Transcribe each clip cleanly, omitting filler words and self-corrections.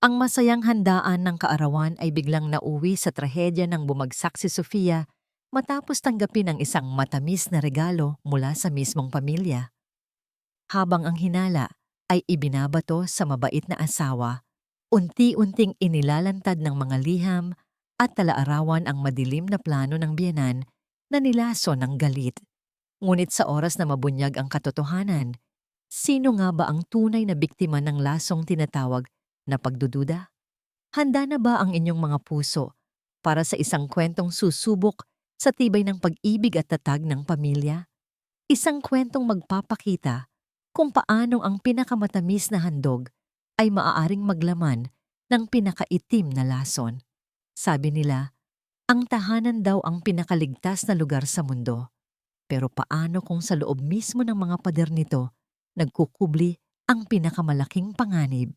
Ang masayang handaan ng kaarawan ay biglang nauwi sa trahedya ng bumagsak si Sofia matapos tanggapin ang isang matamis na regalo mula sa mismong pamilya. Habang ang hinala ay ibinabato sa mabait na asawa, unti-unting inilalantad ng mga liham at talaarawan ang madilim na plano ng biyenan na nilaso ng galit. Ngunit sa oras na mabunyag ang katotohanan, sino nga ba ang tunay na biktima ng lasong tinatawag na pagdududa? Handa na ba ang inyong mga puso para sa isang kwentong susubok sa tibay ng pag-ibig at tatag ng pamilya? Isang kwentong magpapakita kung paanong ang pinakamatamis na handog ay maaaring maglaman ng pinakaitim na lason. Sabi nila, ang tahanan daw ang pinakaligtas na lugar sa mundo. Pero paano kung sa loob mismo ng mga pader nito nagkukubli ang pinakamalaking panganib?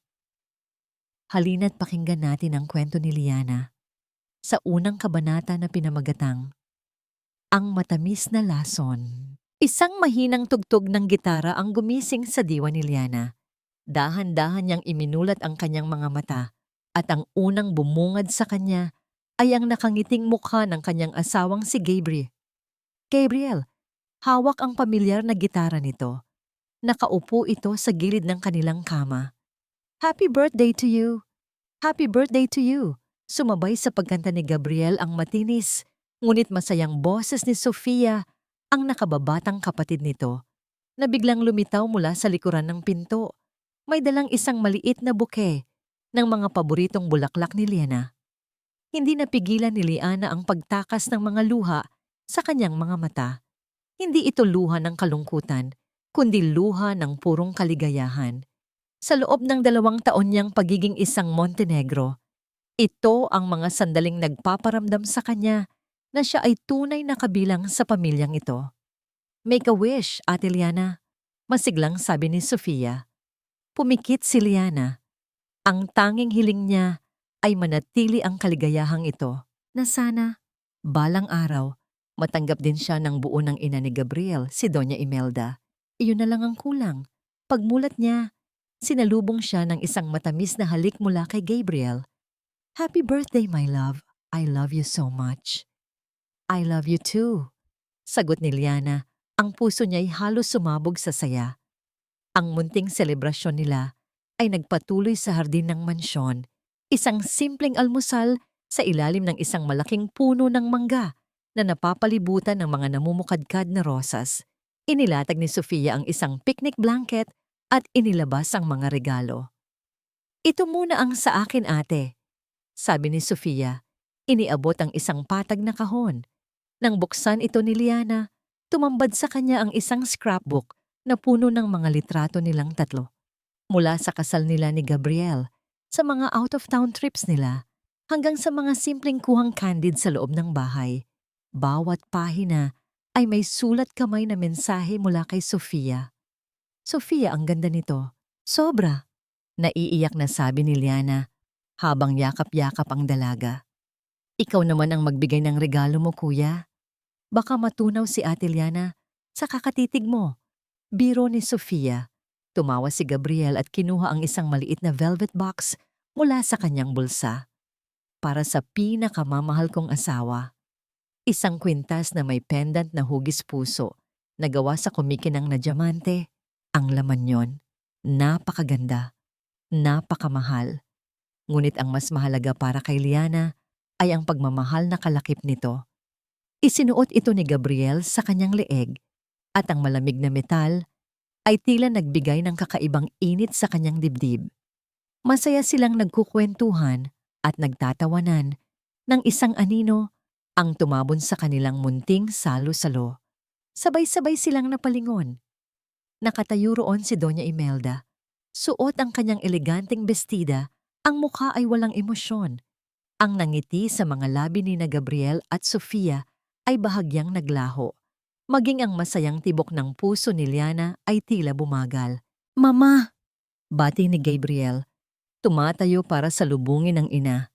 Halina't pakinggan natin ang kwento ni Liana sa unang kabanata na pinamagatang, Ang Matamis na Lason. Isang mahinang tugtog ng gitara ang gumising sa diwa ni Liana. Dahan-dahan niyang iminulat ang kanyang mga mata at ang unang bumungad sa kanya ay ang nakangiting mukha ng kanyang asawang si Gabriel. Gabriel, hawak ang pamilyar na gitara nito. Nakaupo ito sa gilid ng kanilang kama. Happy birthday to you! Happy birthday to you! Sumabay sa pagkanta ni Gabriel ang matinis, ngunit masayang boses ni Sofia, ang nakababatang kapatid nito, na biglang lumitaw mula sa likuran ng pinto. May dalang isang maliit na buke ng mga paboritong bulaklak ni Liana. Hindi napigilan ni Liana ang pagtakas ng mga luha sa kanyang mga mata. Hindi ito luha ng kalungkutan, kundi luha ng purong kaligayahan. Sa loob ng 2 taon niyang pagiging isang Montenegro, ito ang mga sandaling nagpaparamdam sa kanya na siya ay tunay na kabilang sa pamilyang ito. Make a wish, Ate Liana, masiglang sabi ni Sofia. Pumikit si Liana. Ang tanging hiling niya ay manatili ang kaligayahang ito na sana, balang araw, matanggap din siya ng buo ng ina ni Gabriel, si Doña Imelda. Iyon na lang ang kulang. Pagmulat niya, sinalubong siya ng isang matamis na halik mula kay Gabriel. Happy birthday, my love. I love you so much. I love you too. Sagot ni Liana, ang puso niya'y halos sumabog sa saya. Ang munting selebrasyon nila ay nagpatuloy sa hardin ng mansyon, isang simpleng almusal sa ilalim ng isang malaking puno ng mangga na napapalibutan ng mga namumukadkad na rosas. Inilatag ni Sofia ang isang picnic blanket at inilabas ang mga regalo. Ito muna ang sa akin, ate, sabi ni Sofia. Iniabot ang isang patag na kahon. Nang buksan ito ni Liana, tumambad sa kanya ang isang scrapbook na puno ng mga litrato nilang tatlo. Mula sa kasal nila ni Gabriel, sa mga out-of-town trips nila, hanggang sa mga simpleng kuhang candid sa loob ng bahay. Bawat pahina ay may sulat kamay na mensahe mula kay Sofia. Sofia, ang ganda nito. Sobra. Naiiyak na sabi ni Liana habang yakap-yakap ang dalaga. Ikaw naman ang magbigay ng regalo mo, kuya. Baka matunaw si Ate Liana sa kakatitig mo. Biro ni Sofia. Tumawa si Gabriel at kinuha ang isang maliit na velvet box mula sa kanyang bulsa. Para sa pinakamamahal kong asawa. Isang kwintas na may pendant na hugis puso na gawa sa kumikinang na diamante. Ang laman yon, napakaganda, napakamahal. Ngunit ang mas mahalaga para kay Liana ay ang pagmamahal na kalakip nito. Isinuot ito ni Gabriel sa kanyang leeg at ang malamig na metal ay tila nagbigay ng kakaibang init sa kanyang dibdib. Masaya silang nagkukwentuhan at nagtatawanan ng isang anino ang tumabon sa kanilang munting salo-salo. Sabay-sabay silang napalingon. Nakatayo roon si Doña Imelda. Suot ang kanyang eleganteng bestida, ang mukha ay walang emosyon. Ang nangiti sa mga labi ni na Gabriel at Sofia ay bahagyang naglaho. Maging ang masayang tibok ng puso ni Liana ay tila bumagal. Mama! Bati ni Gabriel. Tumatayo para salubungin ang ina.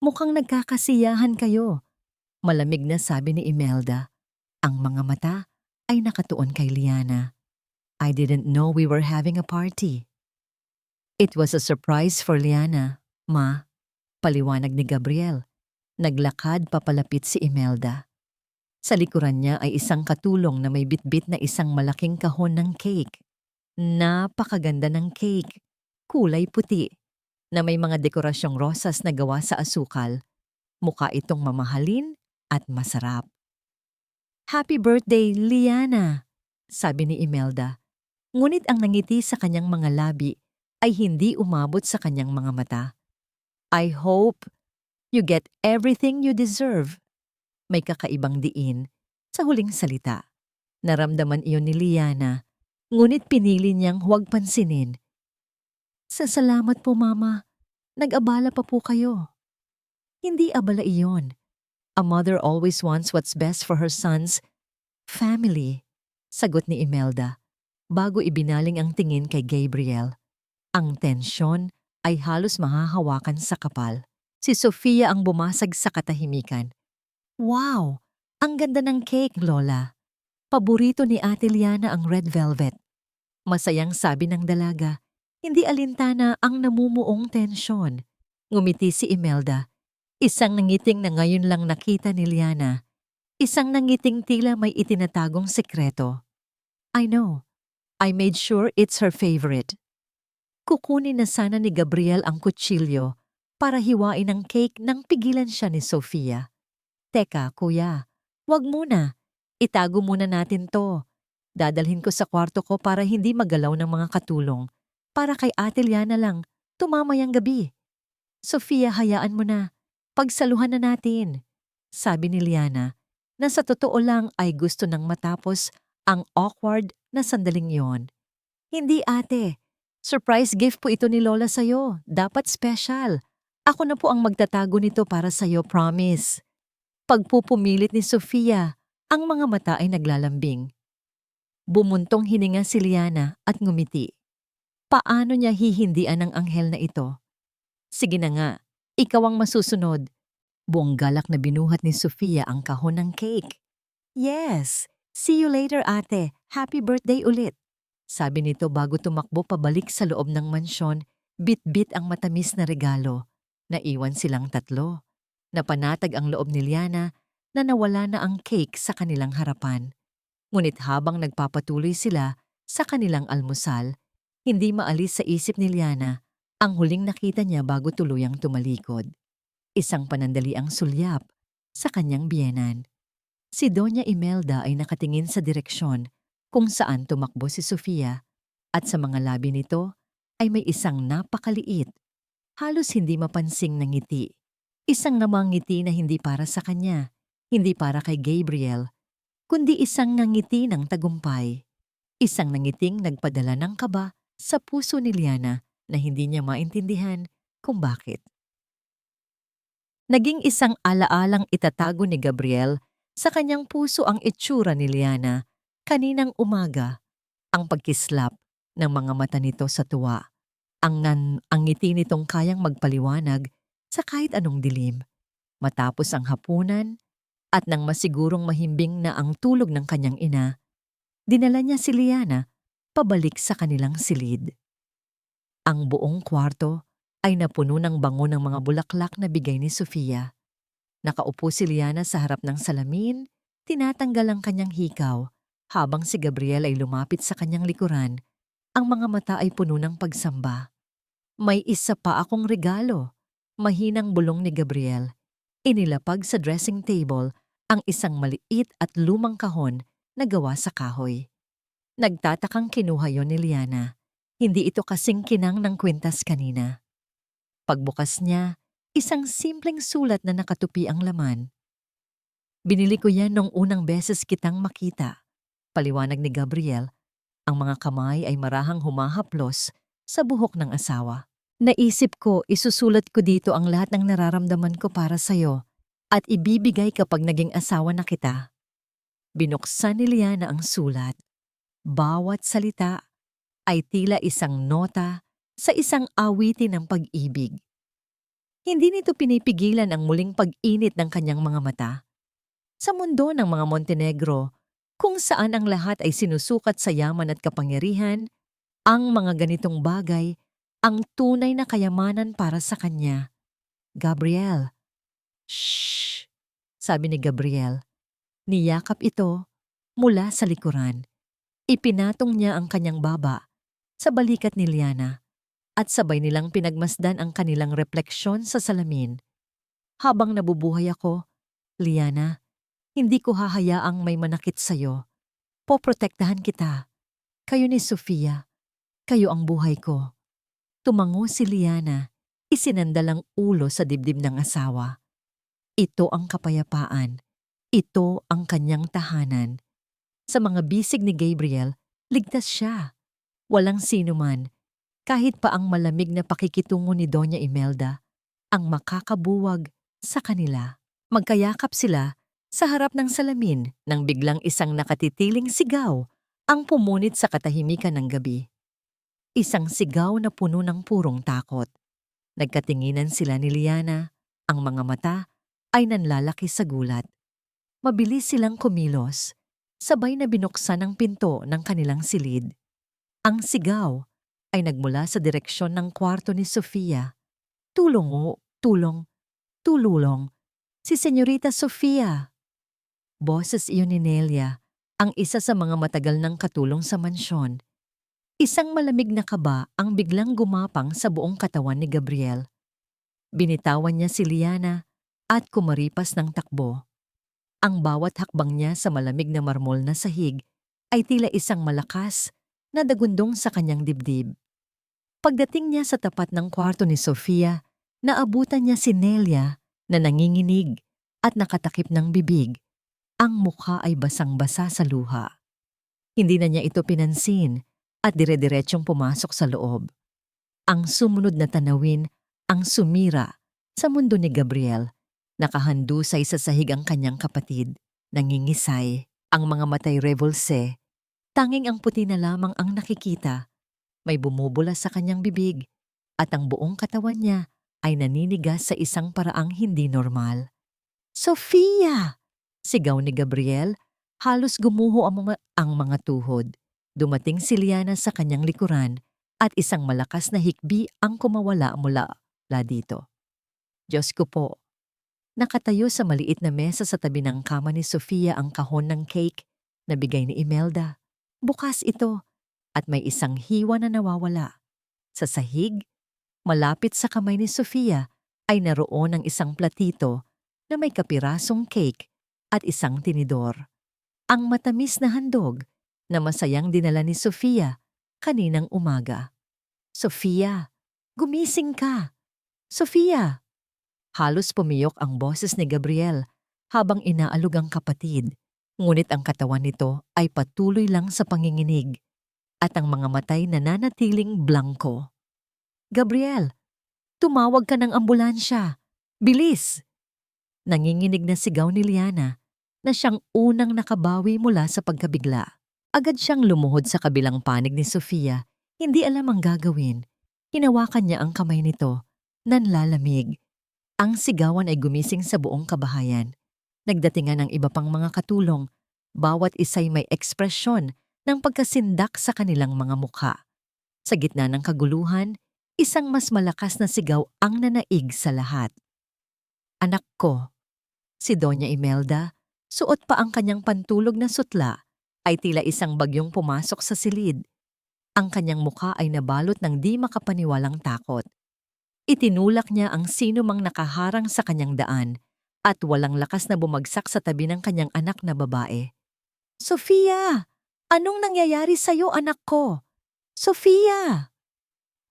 Mukhang nagkakasiyahan kayo. Malamig na sabi ni Imelda. Ang mga mata ay nakatuon kay Liana. I didn't know we were having a party. It was a surprise for Liana. Ma, paliwanag ni Gabriel. Naglakad papalapit si Imelda. Sa likuran niya ay isang katulong na may bitbit na isang malaking kahon ng cake. Napakaganda ng cake. Kulay puti, na may mga dekorasyong rosas na gawa sa asukal. Mukha itong mamahalin at masarap. "Happy birthday, Liana!" sabi ni Imelda. Ngunit ang nangiti sa kanyang mga labi ay hindi umabot sa kanyang mga mata. "I hope you get everything you deserve." May kakaibang diin sa huling salita. Naramdaman iyon ni Liana, ngunit pinili niyang huwag pansinin. "Salamat po, Mama. Nag-abala pa po kayo." Hindi abala iyon. A mother always wants what's best for her son's family, sagot ni Imelda, bago ibinaling ang tingin kay Gabriel. Ang tensyon ay halos mahahawakan sa kapal. Si Sofia ang bumasag sa katahimikan. "Wow! Ang ganda ng cake, Lola. Paborito ni Ate Liana ang red velvet." Masayang sabi ng dalaga. Hindi alintana ang namumuong tensyon. Ngumiti si Imelda. Isang nangiting na ngayon lang nakita ni Liana. Isang nangiting tila may itinatagong sekreto. "I know. I made sure it's her favorite." Kukunin na sana ni Gabriel ang kutsilyo para hiwain ang cake nang pigilan siya ni Sofia. "Teka, kuya. Wag muna. Itago muna natin to. Dadalhin ko sa kwarto ko para hindi magalaw ng mga katulong. Para kay Ate Liana lang, tumamayang gabi." "Sofia, hayaan mo na. Pagsaluhan na natin," sabi ni Liana, na sa totoo lang ay gusto nang matapos ang awkward na sandaling yon. "Hindi, ate. Surprise gift po ito ni Lola sa'yo. Dapat special. Ako na po ang magtatago nito para sa'yo, promise." Pagpupumilit ni Sofia, ang mga mata ay naglalambing. Bumuntong hininga si Liana at ngumiti. Paano niya hihindian ang anghel na ito? "Sige na nga, ikaw ang masusunod." Buong galak na binuhat ni Sofia ang kahon ng cake. "Yes, see you later, ate. Happy birthday ulit," sabi nito bago tumakbo pabalik sa loob ng mansyon, bit-bit ang matamis na regalo. Naiwan silang tatlo. Napanatag ang loob ni Liana na nawala na ang cake sa kanilang harapan. Ngunit habang nagpapatuloy sila sa kanilang almusal, hindi maalis sa isip ni Liana ang huling nakita niya bago tuluyang tumalikod. Isang panandaliang sulyap sa kanyang biyenan. Si Doña Imelda ay nakatingin sa direksyon kung saan tumakbo si Sofia at sa mga labi nito ay may isang napakaliit, halos hindi mapansing na ngiti. Isang namang ngiti na hindi para sa kanya, hindi para kay Gabriel, kundi isang ngiti ng tagumpay. Isang nangiting nagpadala ng kaba sa puso ni Liana na hindi niya maintindihan kung bakit. Naging isang alaalang itatago ni Gabriel sa kanyang puso ang itsura ni Liana kaninang umaga, ang pagkislap ng mga mata nito sa tuwa, ang ngiti nitong kayang magpaliwanag sa kahit anong dilim. Matapos ang hapunan at nang masigurong mahimbing na ang tulog ng kanyang ina, dinala niya si Liana pabalik sa kanilang silid. Ang buong kwarto ay napuno ng bango ng mga bulaklak na bigay ni Sofia. Nakaupo si Liana sa harap ng salamin, tinatanggal ang kanyang hikaw, habang si Gabriel ay lumapit sa kanyang likuran. Ang mga mata ay puno ng pagsamba. "May isa pa akong regalo," mahinang bulong ni Gabriel. Inilapag sa dressing table ang isang maliit at lumang kahon na gawa sa kahoy. Nagtatakang kinuha yon ni Liana. Hindi ito kasing kinang ng kwintas kanina. Pagbukas niya, isang simpleng sulat na nakatupi ang laman. "Binili ko yan nung unang beses kitang makita," paliwanag ni Gabriel. Ang mga kamay ay marahang humahaplos sa buhok ng asawa. "Naisip ko, isusulat ko dito ang lahat ng nararamdaman ko para sa'yo at ibibigay kapag naging asawa na kita." Binuksan ni Liana ang sulat. Bawat salita ay tila isang nota sa isang awitin ng pag-ibig. Hindi nito pinipigilan ang muling pag-init ng kanyang mga mata. Sa mundo ng mga Montenegro, kung saan ang lahat ay sinusukat sa yaman at kapangyarihan, ang mga ganitong bagay ang tunay na kayamanan para sa kanya. Gabriel. Shh! Sabi ni Gabriel. Niyakap ito mula sa likuran. Ipinatong niya ang kanyang baba sa balikat ni Liana at sabay nilang pinagmasdan ang kanilang refleksyon sa salamin. Habang nabubuhay ako, Liana, hindi ko hahayaang may manakit sa'yo. Poprotektahan kita. Kayo ni Sofia. Kayo ang buhay ko. Tumango si Liana, isinandal ang ulo sa dibdib ng asawa. Ito ang kapayapaan. Ito ang kanyang tahanan. Sa mga bisig ni Gabriel, ligtas siya. Walang sino man, kahit pa ang malamig na pakikitungo ni Doña Imelda, ang makakabuwag sa kanila. Magkayakap sila sa harap ng salamin nang biglang isang nakatitiling sigaw ang pumunit sa katahimikan ng gabi. Isang sigaw na puno ng purong takot. Nagkatinginan sila ni Liana, ang mga mata ay nanlalaki sa gulat. Mabilis silang kumilos, sabay na binuksan ang pinto ng kanilang silid. Ang sigaw ay nagmula sa direksyon ng kwarto ni Sofia. Tulong o, tulong, tululong, si Senyorita Sofia. Boses iyon ni Nelia, ang isa sa mga matagal ng katulong sa mansyon. Isang malamig na kaba ang biglang gumapang sa buong katawan ni Gabriel. Binitawan niya si Liana at kumaripas ng takbo. Ang bawat hakbang niya sa malamig na marmol na sahig ay tila isang malakas na dagundong sa kanyang dibdib. Pagdating niya sa tapat ng kwarto ni Sofia, naabutan niya si Nelia na nanginginig at nakatakip ng bibig. Ang mukha ay basang-basa sa luha. Hindi na niya ito pinansin at dire-diretsyong pumasok sa loob. Ang sumunod na tanawin ang sumira sa mundo ni Gabriel. Nakahandusay sa sahig ang kanyang kapatid. Nangingisay, ang mga matay revolse. Tanging ang puti na lamang ang nakikita. May bumubula sa kanyang bibig at ang buong katawan niya ay naninigas sa isang paraang hindi normal. Sofia! Sigaw ni Gabriel, halos gumuho ang mga tuhod. Dumating si Liana sa kanyang likuran at isang malakas na hikbi ang kumawala mula dito. Diyos ko po! Nakatayo sa maliit na mesa sa tabi ng kama ni Sofia ang kahon ng cake na bigay ni Imelda. Bukas ito at may isang hiwa na nawawala. Sa sahig, malapit sa kamay ni Sofia ay naroon ang isang platito na may kapirasong cake at isang tinidor. Ang matamis na handog na masayang dinala ni Sofia kaninang umaga. Sofia, gumising ka! Sofia! Halos pumiyok ang boses ni Gabriel habang inaalog ang kapatid, ngunit ang katawan nito ay patuloy lang sa panginginig at ang mga matay nananatiling blanko. Gabriel, tumawag ka ng ambulansya! Bilis! Nanginginig na sigaw ni Liana na siyang unang nakabawi mula sa pagkabigla. Agad siyang lumuhod sa kabilang panig ni Sofia, hindi alam ang gagawin. Hinawakan niya ang kamay nito, nanlalamig. Ang sigawan ay gumising sa buong kabahayan. Nagdatingan ng iba pang mga katulong, bawat isa'y may ekspresyon ng pagkasindak sa kanilang mga mukha. Sa gitna ng kaguluhan, isang mas malakas na sigaw ang nanaig sa lahat. Anak ko! Si Doña Imelda, suot pa ang kanyang pantulog na sutla, ay tila isang bagyong pumasok sa silid. Ang kanyang mukha ay nabalot ng di makapaniwalang takot. Itinulak niya ang sino mang nakaharang sa kanyang daan at walang lakas na bumagsak sa tabi ng kanyang anak na babae. Sofia! Anong nangyayari sa'yo, anak ko? Sofia!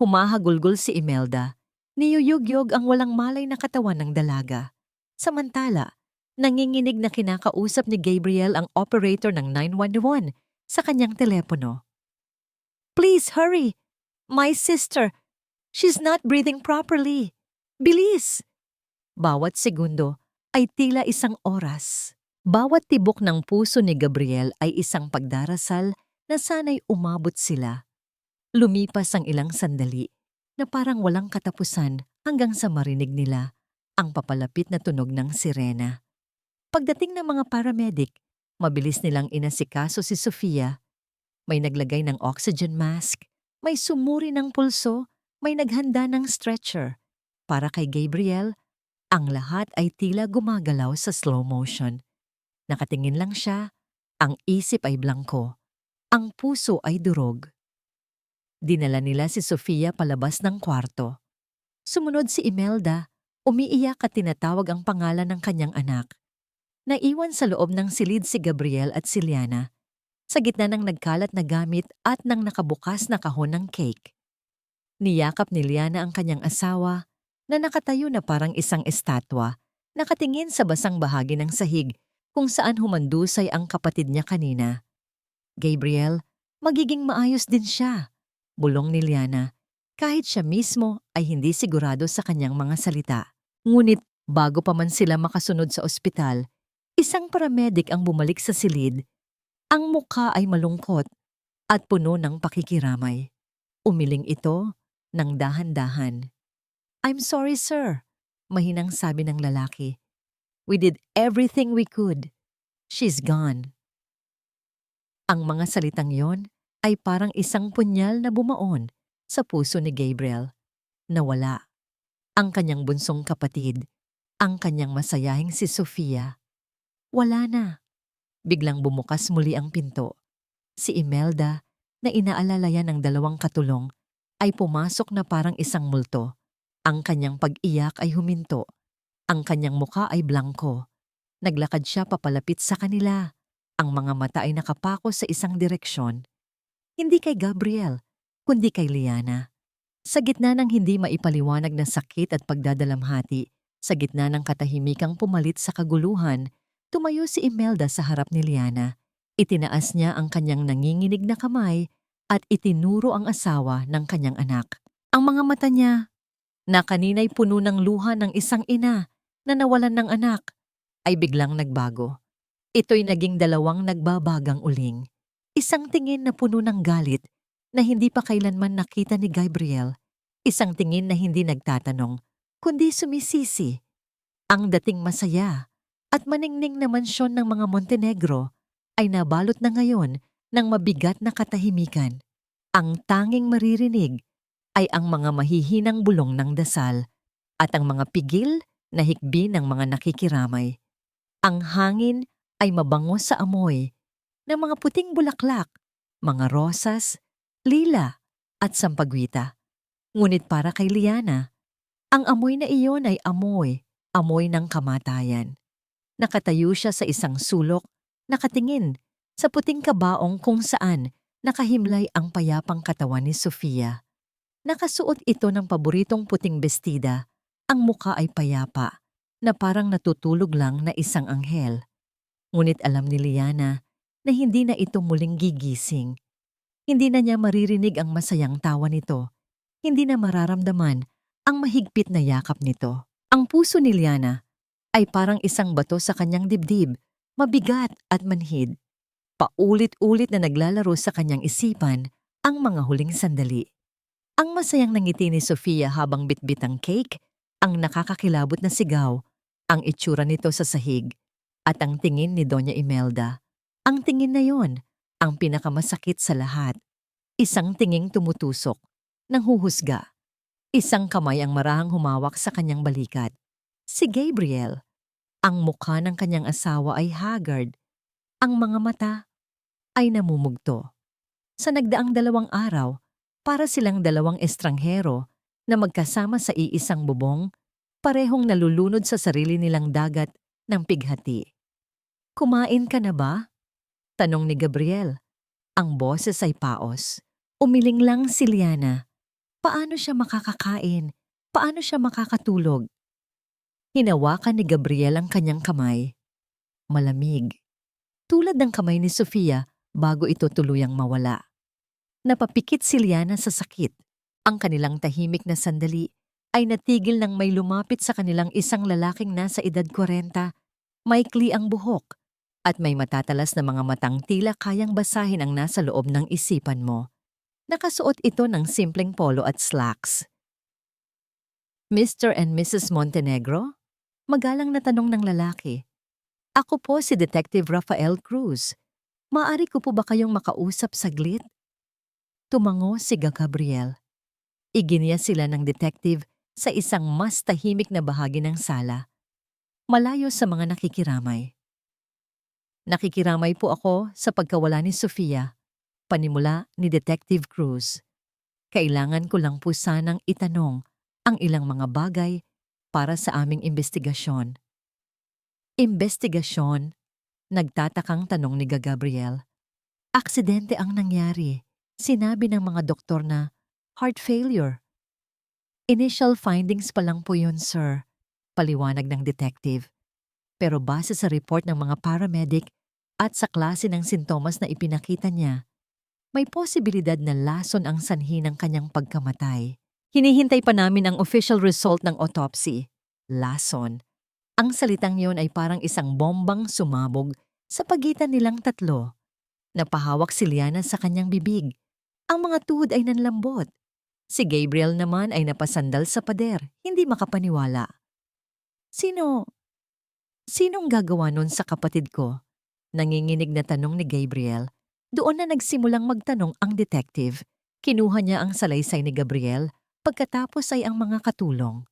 Humahagulgol si Imelda. Niyuyugyog ang walang malay na katawan ng dalaga. Samantala, nanginginig na kinakausap ni Gabriel ang operator ng 911 sa kanyang telepono. Please hurry! My sister! She's not breathing properly. Bilis! Bawat segundo ay tila isang oras. Bawat tibok ng puso ni Gabriel ay isang pagdarasal na sana'y umabot sila. Lumipas ang ilang sandali na parang walang katapusan hanggang sa marinig nila ang papalapit na tunog ng sirena. Pagdating ng mga paramedic, mabilis nilang inasikaso si Sofia. May naglagay ng oxygen mask, may sumuri ng pulso, May naghanda ng stretcher. Para kay Gabriel, ang lahat ay tila gumagalaw sa slow motion. Nakatingin lang siya, ang isip ay blangko, ang puso ay durog. Dinala nila si Sofia palabas ng kwarto. Sumunod si Imelda, umiiyak at tinatawag ang pangalan ng kanyang anak. Naiwan sa loob ng silid si Gabriel at si Liana, sa gitna ng nagkalat na gamit at ng nakabukas na kahon ng cake. Niyakap ni Liana ang kanyang asawa na nakatayo na parang isang estatwa, nakatingin sa basang bahagi ng sahig kung saan humandusay ang kapatid niya kanina. Gabriel, magiging maayos din siya, bulong ni Liana, kahit siya mismo ay hindi sigurado sa kanyang mga salita. Ngunit bago pa man sila makasunod sa ospital, isang paramedic ang bumalik sa silid. Ang mukha ay malungkot at puno ng pakikiramay. Umiling ito ng dahan-dahan. "I'm sorry, sir," mahinang sabi ng lalaki. "We did everything we could. She's gone." Ang mga salitang yon ay parang isang punyal na bumaon sa puso ni Gabriel. Nawala ang kanyang bunsong kapatid, ang kanyang masayahing si Sofia. Wala na. Biglang bumukas muli ang pinto. Si Imelda, na inaalalayan ng dalawang katulong, ay pumasok na parang isang multo. Ang kanyang pag-iyak ay huminto. Ang kanyang muka ay blangko. Naglakad siya papalapit sa kanila. Ang mga mata ay nakapako sa isang direksyon. Hindi kay Gabriel, kundi kay Liana. Sa gitna ng hindi maipaliwanag na sakit at pagdadalamhati, sa gitna ng katahimikang pumalit sa kaguluhan, tumayo si Imelda sa harap ni Liana. Itinaas niya ang kanyang nanginginig na kamay at itinuro ang asawa ng kanyang anak. Ang mga mata niya, na kanina'y puno ng luha ng isang ina na nawalan ng anak, ay biglang nagbago. Ito'y naging dalawang nagbabagang uling. Isang tingin na puno ng galit na hindi pa kailanman nakita ni Gabriel. Isang tingin na hindi nagtatanong, kundi sumisisi. Ang dating masaya at maningning na mansyon ng mga Montenegro ay nabalot na ngayon ng mabigat na katahimikan. Ang tanging maririnig ay ang mga mahihinang bulong ng dasal at ang mga pigil na hikbi ng mga nakikiramay. Ang hangin ay mabango sa amoy ng mga puting bulaklak, mga rosas, lila at sampagwita. Ngunit para kay Liana, ang amoy na iyon ay amoy ng kamatayan. Nakatayo siya sa isang sulok, nakatingin sa puting kabaong kung saan nakahimlay ang payapang katawan ni Sofia. Nakasuot ito ng paboritong puting bestida, ang muka ay payapa, na parang natutulog lang na isang anghel. Ngunit alam ni Liana na hindi na ito muling gigising. Hindi na niya maririnig ang masayang tawa nito. Hindi na mararamdaman ang mahigpit na yakap nito. Ang puso ni Liana ay parang isang bato sa kanyang dibdib, mabigat at manhid. Paulit-ulit na naglalaro sa kanyang isipan ang mga huling sandali. Ang masayang nangiti ni Sofia habang bitbit ang cake, ang nakakakilabot na sigaw, ang itsura nito sa sahig, at ang tingin ni Doña Imelda. Ang tingin na yon, ang pinakamasakit sa lahat. Isang tinging tumutusok, nanghuhusga. Isang kamay ang marahang humawak sa kanyang balikat. Si Gabriel. Ang mukha ng kanyang asawa ay haggard. Ang mga mata ay namumugto. Sa nagdaang 2 araw, para silang dalawang estranghero na magkasama sa iisang bubong, parehong nalulunod sa sarili nilang dagat ng pighati. "Kumain ka na ba?" tanong ni Gabriel. Ang boses ay paos. Umiling lang si Liana. Paano siya makakakain? Paano siya makakatulog? Hinawakan ni Gabriel ang kanyang kamay. Malamig. Tulad ng kamay ni Sofia bago ito tuluyang mawala. Napapikit si Liana sa sakit. Ang kanilang tahimik na sandali ay natigil nang may lumapit sa kanilang isang lalaking nasa edad 40, maikli ang buhok, at may matatalas na mga matang tila kayang basahin ang nasa loob ng isipan mo. Nakasuot ito ng simpleng polo at slacks. "Mr. and Mrs. Montenegro?" Magalang na tanong ng lalaki. "Ako po si Detective Rafael Cruz. Maaari ko po ba kayong makausap saglit?" Tumango si Gabriel. Iginiya sila ng detective sa isang mas tahimik na bahagi ng sala, malayo sa mga nakikiramay. Nakikiramay po ako sa pagkawala ni Sofia, panimula ni Detective Cruz. Kailangan ko lang po sanang itanong ang ilang mga bagay para sa aming investigasyon. Investigasyon? Nagtatakang tanong ni Gabriel. Aksidente ang nangyari. Sinabi ng mga doktor na heart failure. Initial findings pa lang po yun, sir. Paliwanag ng detective. Pero base sa report ng mga paramedic at sa klase ng sintomas na ipinakita niya, may posibilidad na lason ang sanhi ng kanyang pagkamatay. Hinihintay pa namin ang official result ng autopsy. Lason. Ang salitang yon ay parang isang bombang sumabog sa pagitan nilang tatlo. Napahawak si Liana sa kanyang bibig. Ang mga tuhod ay nanlambot. Si Gabriel naman ay napasandal sa pader, hindi makapaniwala. Sinong gagawa nun sa kapatid ko? Nanginginig na tanong ni Gabriel. Doon na nagsimulang magtanong ang detective. Kinuha niya ang salaysay ni Gabriel, pagkatapos ay ang mga katulong.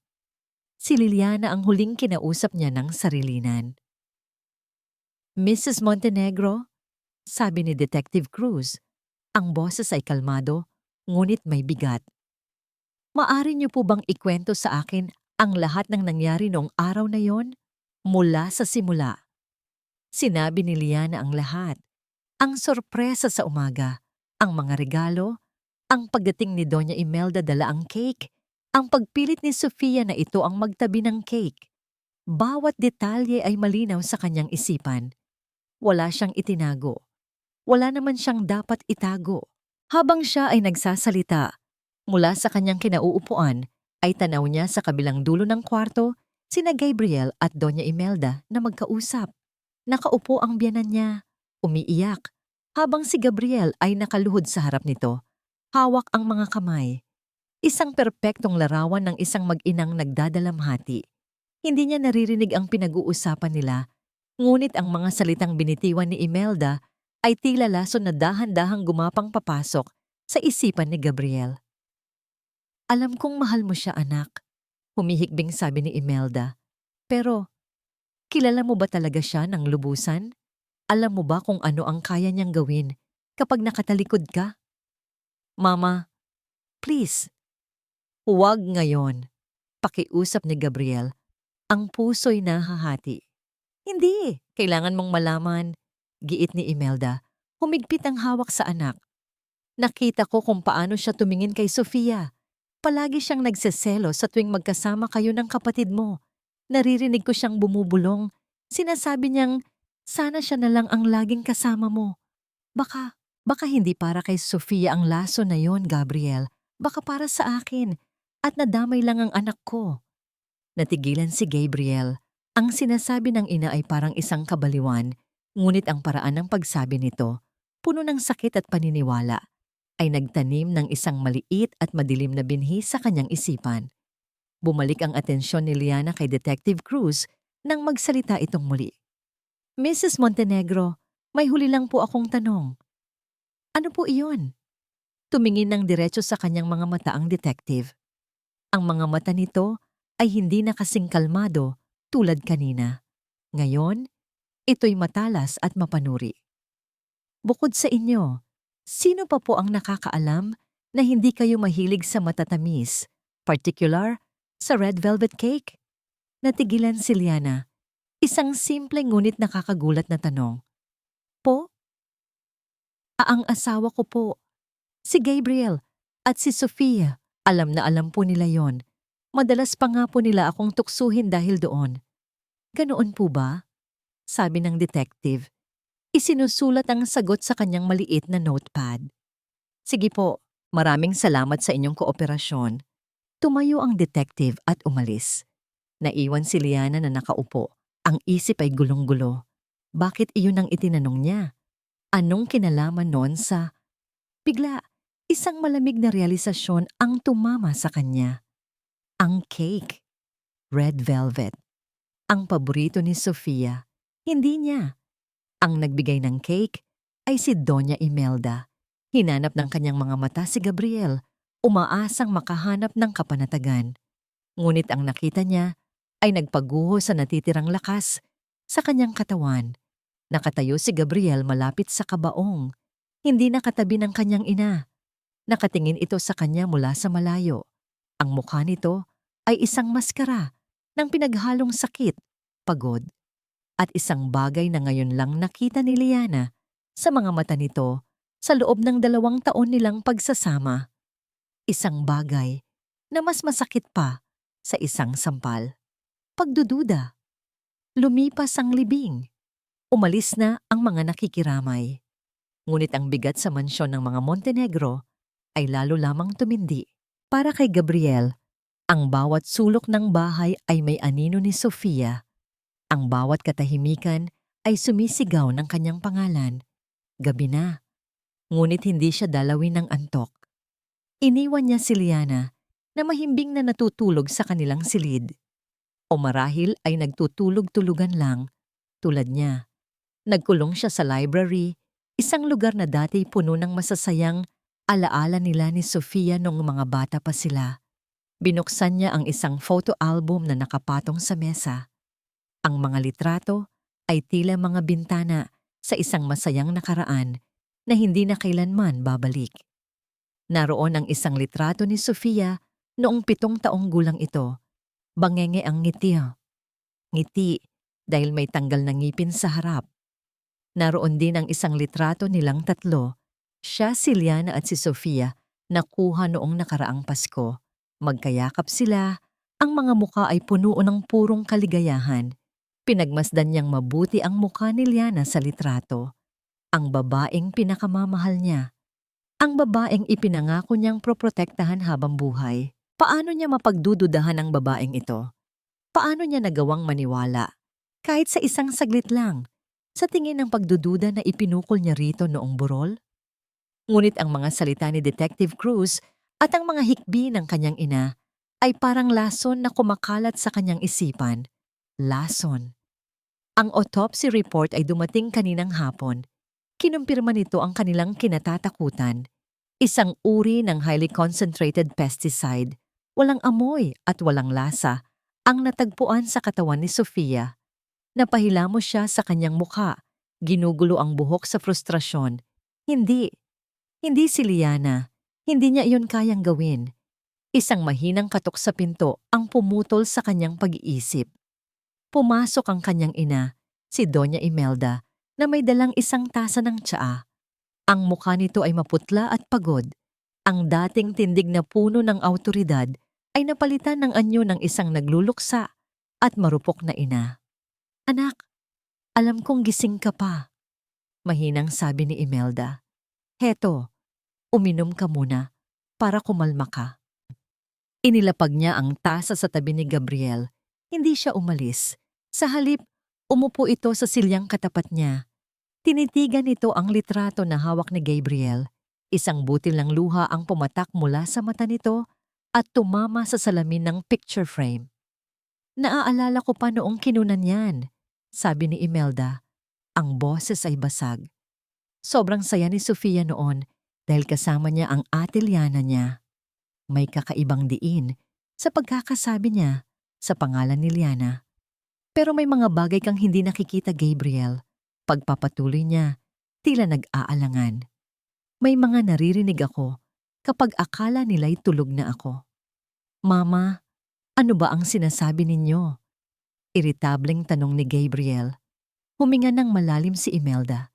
Si Liliana ang huling kinausap niya ng sarilinan. Mrs. Montenegro, sabi ni Detective Cruz. Ang boses ay kalmado, ngunit may bigat. Maari niyo po bang ikwento sa akin ang lahat ng nangyari noong araw na yon? Mula sa simula. Sinabi ni Liana ang lahat. Ang sorpresa sa umaga, ang mga regalo, ang pagdating ni Doña Imelda dala ang cake, ang pagpilit ni Sofia na ito ang magtabi ng cake. Bawat detalye ay malinaw sa kanyang isipan. Wala siyang itinago. Wala naman siyang dapat itago. Habang siya ay nagsasalita, mula sa kanyang kinauupuan, ay tanaw niya sa kabilang dulo ng kwarto sina Gabriel at Doña Imelda na magkausap. Nakaupo ang biyanan niya, umiiyak, habang si Gabriel ay nakaluhod sa harap nito. Hawak ang mga kamay. Isang perpektong larawan ng isang mag-inang nagdadalamhati. Hindi niya naririnig ang pinag-uusapan nila, ngunit ang mga salitang binitiwan ni Imelda ay tila lason na dahan-dahang gumapang papasok sa isipan ni Gabriel. Alam kong mahal mo siya, anak. Humihikbing sabi ni Imelda. Pero, kilala mo ba talaga siya ng lubusan? Alam mo ba kung ano ang kaya niyang gawin kapag nakatalikod ka? Mama, please. Huwag ngayon. Pakiusap ni Gabriel. Ang puso'y nahahati. Hindi, kailangan mong malaman, giit ni Imelda. Humigpit ang hawak sa anak. Nakita ko kung paano siya tumingin kay Sofia. Palagi siyang nagseselo sa tuwing magkasama kayo ng kapatid mo. Naririnig ko siyang bumubulong. Sinasabi niyang, sana siya na lang ang laging kasama mo. Baka hindi para kay Sofia ang laso na yon, Gabriel. Baka para sa akin. At nadamay lang ang anak ko. Natigilan si Gabriel. Ang sinasabi ng ina ay parang isang kabaliwan, ngunit ang paraan ng pagsabi nito, puno ng sakit at paniniwala, ay nagtanim ng isang maliit at madilim na binhi sa kanyang isipan. Bumalik ang atensyon ni Liana kay Detective Cruz nang magsalita itong muli. Mrs. Montenegro, may huli lang po akong tanong. Ano po iyon? Tumingin ng diretso sa kanyang mga mata ang detective. Ang mga mata nito ay hindi na kasing kalmado tulad kanina. Ngayon, ito'y matalas at mapanuri. Bukod sa inyo, sino pa po ang nakakaalam na hindi kayo mahilig sa matatamis, particular sa red velvet cake? Natigilan si Liana. Isang simple ngunit nakakagulat na tanong. Po? Ang asawa ko po. Si Gabriel at si Sofia. Alam na alam po nila yon. Madalas pa nga po nila akong tuksuhin dahil doon. Ganoon po ba? Sabi ng detective. Isinusulat ang sagot sa kanyang maliit na notepad. Sige po, maraming salamat sa inyong kooperasyon. Tumayo ang detective at umalis. Naiwan si Liana na nakaupo. Ang isip ay gulong-gulo. Bakit iyon ang itinanong niya? Anong kinalaman noon sa... Bigla, isang malamig na realisasyon ang tumama sa kanya. Ang cake. Red velvet. Ang paborito ni Sofia. Hindi niya. Ang nagbigay ng cake ay si Doña Imelda. Hinanap ng kanyang mga mata si Gabriel. umaasang makahanap ng kapanatagan. Ngunit ang nakita niya ay nagpaguho sa natitirang lakas sa kanyang katawan. Nakatayo si Gabriel malapit sa kabaong. Hindi nakatabi ng kanyang ina. Nakatingin ito sa kanya mula sa malayo. Ang mukha nito ay isang maskara ng pinaghalong sakit, pagod, at isang bagay na ngayon lang nakita ni Liana sa mga mata nito sa loob ng 2 taon nilang pagsasama. Isang bagay na mas masakit pa sa isang sampal. Pagdududa. Lumipas ang libing. Umalis na ang mga nakikiramay. Ngunit ang bigat sa mansyon ng mga Montenegro ay lalo lamang tumindi. Para kay Gabriel, ang bawat sulok ng bahay ay may anino ni Sofia. Ang bawat katahimikan ay sumisigaw ng kanyang pangalan. Gabi na. Ngunit hindi siya dalawin ng antok. Iniwan niya si Liana na mahimbing na natutulog sa kanilang silid. O marahil ay nagtutulog-tulugan lang tulad niya. Nagkulong siya sa library, isang lugar na dati puno ng masasayang alaala nila ni Sofia noong mga bata pa sila. Binuksan niya ang isang photo album na nakapatong sa mesa. Ang mga litrato ay tila mga bintana sa isang masayang nakaraan na hindi na kailanman babalik. Naroon ang isang litrato ni Sofia noong 7 taong gulang ito. Bangenge ang ngiti. Ngiti dahil may tanggal na ngipin sa harap. Naroon din ang isang litrato nilang tatlo. Siya, si Liana at si Sofia, nakuha noong nakaraang Pasko. Magkayakap sila, ang mga muka ay puno ng purong kaligayahan. Pinagmasdan niyang mabuti ang mukha ni Liana sa litrato. Ang babaeng pinakamamahal niya. Ang babaeng ipinangako niyang proprotektahan habang buhay. Paano niya mapagdududahan ang babaeng ito? Paano niya nagawang maniwala? Kahit sa isang saglit lang, sa tingin ng pagdududa na ipinukol niya rito noong burol? Ngunit ang mga salita ni Detective Cruz at ang mga hikbi ng kanyang ina ay parang lason na kumakalat sa kanyang isipan. Lason. Ang autopsy report ay dumating kaninang hapon. Kinumpirma nito ang kanilang kinatatakutan. Isang uri ng highly concentrated pesticide, walang amoy at walang lasa, ang natagpuan sa katawan ni Sofia. Napahilamos siya sa kanyang mukha, ginugulo ang buhok sa frustrasyon. Hindi si Liana, hindi niya iyon kayang gawin. Isang mahinang katok sa pinto ang pumutol sa kanyang pag-iisip. Pumasok ang kanyang ina, si Doña Imelda, na may dalang isang tasa ng tsaa. Ang mukha nito ay maputla at pagod. Ang dating tindig na puno ng awtoridad ay napalitan ng anyo ng isang nagluluksa at marupok na ina. Anak, alam kong gising ka pa, mahinang sabi ni Imelda. Heto, uminom ka muna para kumalma ka. Inilapag niya ang tasa sa tabi ni Gabriel. Hindi siya umalis. Sa halip, umupo ito sa silyang katapat niya. Tinitigan nito ang litrato na hawak ni Gabriel. Isang butil ng luha ang pumatak mula sa mata nito at tumama sa salamin ng picture frame. Naaalala ko pa noong kinunan yan, sabi ni Imelda. Ang boses ay basag. Sobrang saya ni Sofia noon dahil kasama niya ang ate Liana niya. May kakaibang diin sa pagkakasabi niya sa pangalan ni Liana. Pero may mga bagay kang hindi nakikita, Gabriel. Pagpapatuloy niya, tila nag-aalangan. May mga naririnig ako kapag akala nila'y tulog na ako. Mama, ano ba ang sinasabi ninyo? Iritableng tanong ni Gabriel. Huminga ng malalim si Imelda,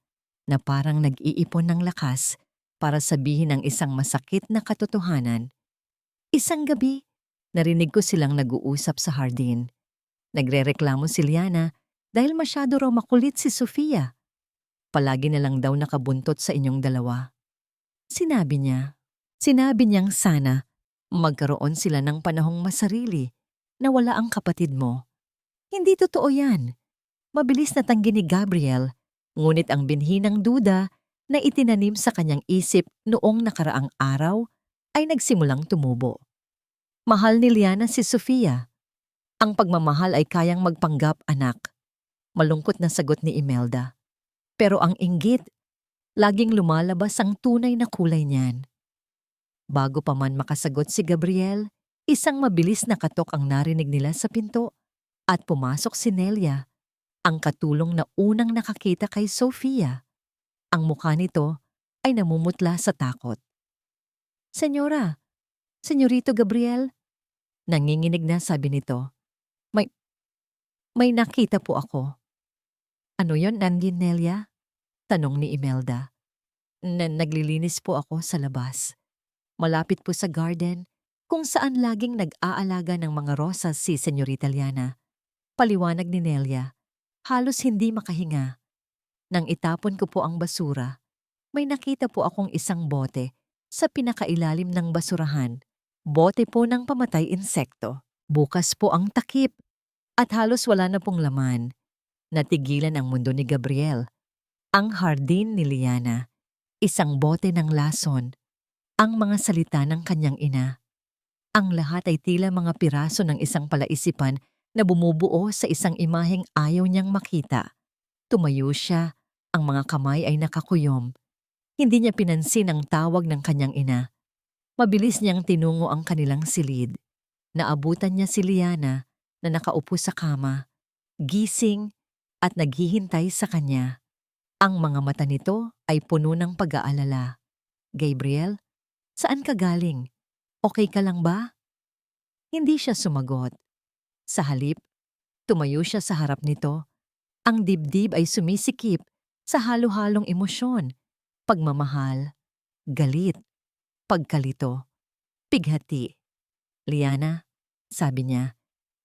na parang nag-iipon ng lakas para sabihin ang isang masakit na katotohanan. Isang gabi, narinig ko silang nag-uusap sa hardin. Nagrereklamo si Liana dahil masyado raw makulit si Sofia. Palagi na lang daw nakabuntot sa inyong dalawa. Sinabi niyang sana magkaroon sila ng panahong masarili na wala ang kapatid mo. Hindi totoo yan. Mabilis na tanggi ni Gabriel, ngunit ang binhi ng duda na itinanim sa kanyang isip noong nakaraang araw ay nagsimulang tumubo. Mahal ni Liana si Sofia. Ang pagmamahal ay kayang magpanggap, anak. Malungkot na sagot ni Imelda. Pero ang inggit, laging lumalabas ang tunay na kulay niyan. Bago pa man makasagot si Gabriel, isang mabilis na katok ang narinig nila sa pinto at pumasok si Nelia, ang katulong na unang nakakita kay Sofia. Ang mukha nito ay namumutla sa takot. Senyora, Senyorito Gabriel, nanginginig na sabi nito. May nakita po ako. Ano yon, Nandin Nelia? Tanong ni Imelda. Naglilinis po ako sa labas. Malapit po sa garden kung saan laging nag-aalaga ng mga rosas si Senyorita Liana. Paliwanag ni Nelia. Halos hindi makahinga. Nang itapon ko po ang basura, may nakita po akong isang bote sa pinakailalim ng basurahan. Bote po ng pamatay insekto. Bukas po ang takip at halos wala na pong laman. Natigilan ang mundo ni Gabriel. Ang hardin ni Liana. Isang bote ng lason. Ang mga salita ng kanyang ina. Ang lahat ay tila mga piraso ng isang palaisipan na bumubuo sa isang imaheng ayaw niyang makita. Tumayo siya, ang mga kamay ay nakakuyom. Hindi niya pinansin ang tawag ng kanyang ina. Mabilis niyang tinungo ang kanilang silid. Naabutan niya si Liana na nakaupo sa kama, gising at naghihintay sa kanya. Ang mga mata nito ay puno ng pag-aalala. Gabriel, saan ka galing? Okay ka lang ba? Hindi siya sumagot. Sa halip, tumayo siya sa harap nito. Ang dibdib ay sumisikip sa halo-halong emosyon. Pagmamahal, galit, pagkalito, pighati. Liana, sabi niya,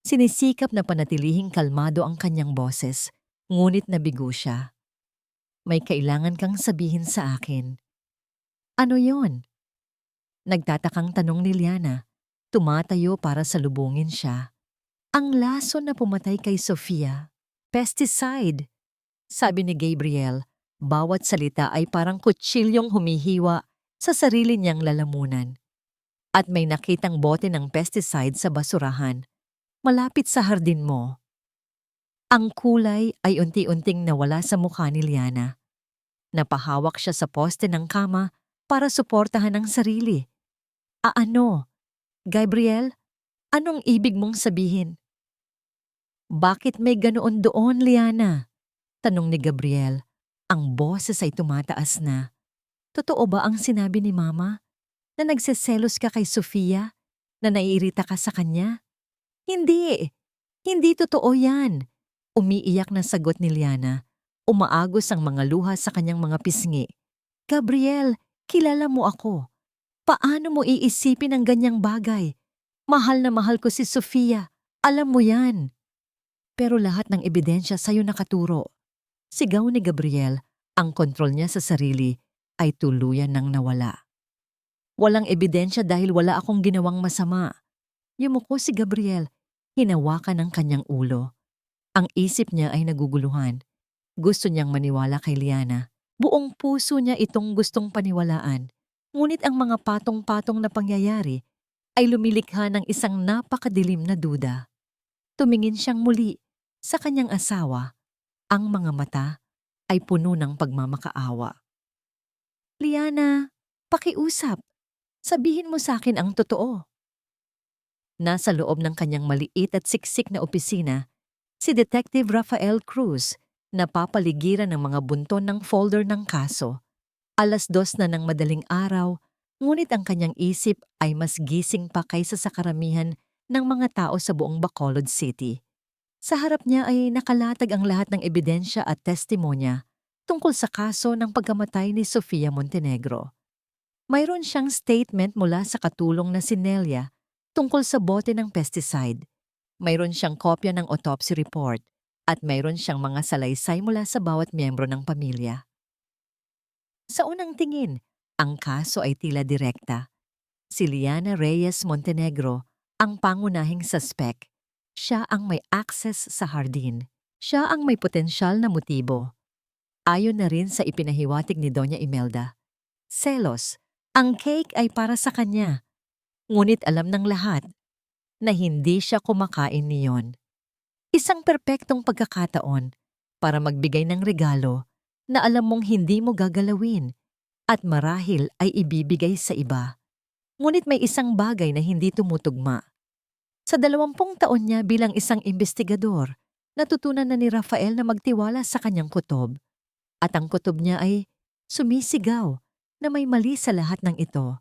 sinisikap na panatilihing kalmado ang kanyang boses, ngunit nabigo siya. May kailangan kang sabihin sa akin. Ano yon? Nagtatakang tanong ni Liana. Tumatayo para salubungin siya. Ang lason na pumatay kay Sofia. Pesticide. Sabi ni Gabriel, bawat salita ay parang kutsilyong humihiwa sa sarili niyang lalamunan. At may nakitang bote ng pesticide sa basurahan, malapit sa hardin mo. Ang kulay ay unti-unting nawala sa mukha ni Liana. Napahawak siya sa poste ng kama para suportahan ang sarili. Ano? Gabriel, anong ibig mong sabihin? Bakit may ganoon doon, Liana? Tanong ni Gabriel. Ang boses ay tumataas na. Totoo ba ang sinabi ni Mama? Na nagseselos ka kay Sofia? Na naiirita ka sa kanya? Hindi. Hindi totoo yan. Umiiyak na sagot ni Liana. Umaagos ang mga luha sa kanyang mga pisngi. Gabriel, kilala mo ako. Paano mo iisipin ang ganyang bagay? Mahal na mahal ko si Sofia. Alam mo yan. Pero lahat ng ebidensya sa'yo nakaturo. Sigaw ni Gabriel, ang kontrol niya sa sarili ay tuluyan nang nawala. Walang ebidensya dahil wala akong ginawang masama. Yumuko si Gabriel, hinawakan ang kanyang ulo. Ang isip niya ay naguguluhan. Gusto niyang maniwala kay Liana. Buong puso niya itong gustong paniwalaan. Ngunit ang mga patong-patong na pangyayari ay lumilikha ng isang napakadilim na duda. Tumingin siyang muli sa kanyang asawa. Ang mga mata ay puno ng pagmamakaawa. Liana, pakiusap. Sabihin mo sa akin ang totoo. Nasa loob ng kanyang maliit at siksik na opisina, si Detective Rafael Cruz napapaligiran ng mga bunton ng folder ng kaso. 2:00 na ng madaling araw, ngunit ang kanyang isip ay mas gising pa kaysa sa karamihan ng mga tao sa buong Bacolod City. Sa harap niya ay nakalatag ang lahat ng ebidensya at testimonya tungkol sa kaso ng pagkamatay ni Sofia Montenegro. Mayroon siyang statement mula sa katulong na si Nelia tungkol sa bote ng pesticide. Mayroon siyang kopya ng autopsy report at mayroon siyang mga salaysay mula sa bawat miyembro ng pamilya. Sa unang tingin, ang kaso ay tila direkta. Si Liana Reyes Montenegro ang pangunahing suspect. Siya ang may access sa hardin. Siya ang may potensyal na motibo. Ayon na rin sa ipinahiwatig ni Doña Imelda. Selos, ang cake ay para sa kanya. Ngunit alam ng lahat na hindi siya kumakain niyon. Isang perpektong pagkakataon para magbigay ng regalo na alam mong hindi mo gagalawin at marahil ay ibibigay sa iba. Ngunit may isang bagay na hindi tumutugma. Sa 20 taon niya bilang isang investigador, natutunan na ni Rafael na magtiwala sa kanyang kutob. At ang kutob niya ay sumisigaw na may mali sa lahat ng ito.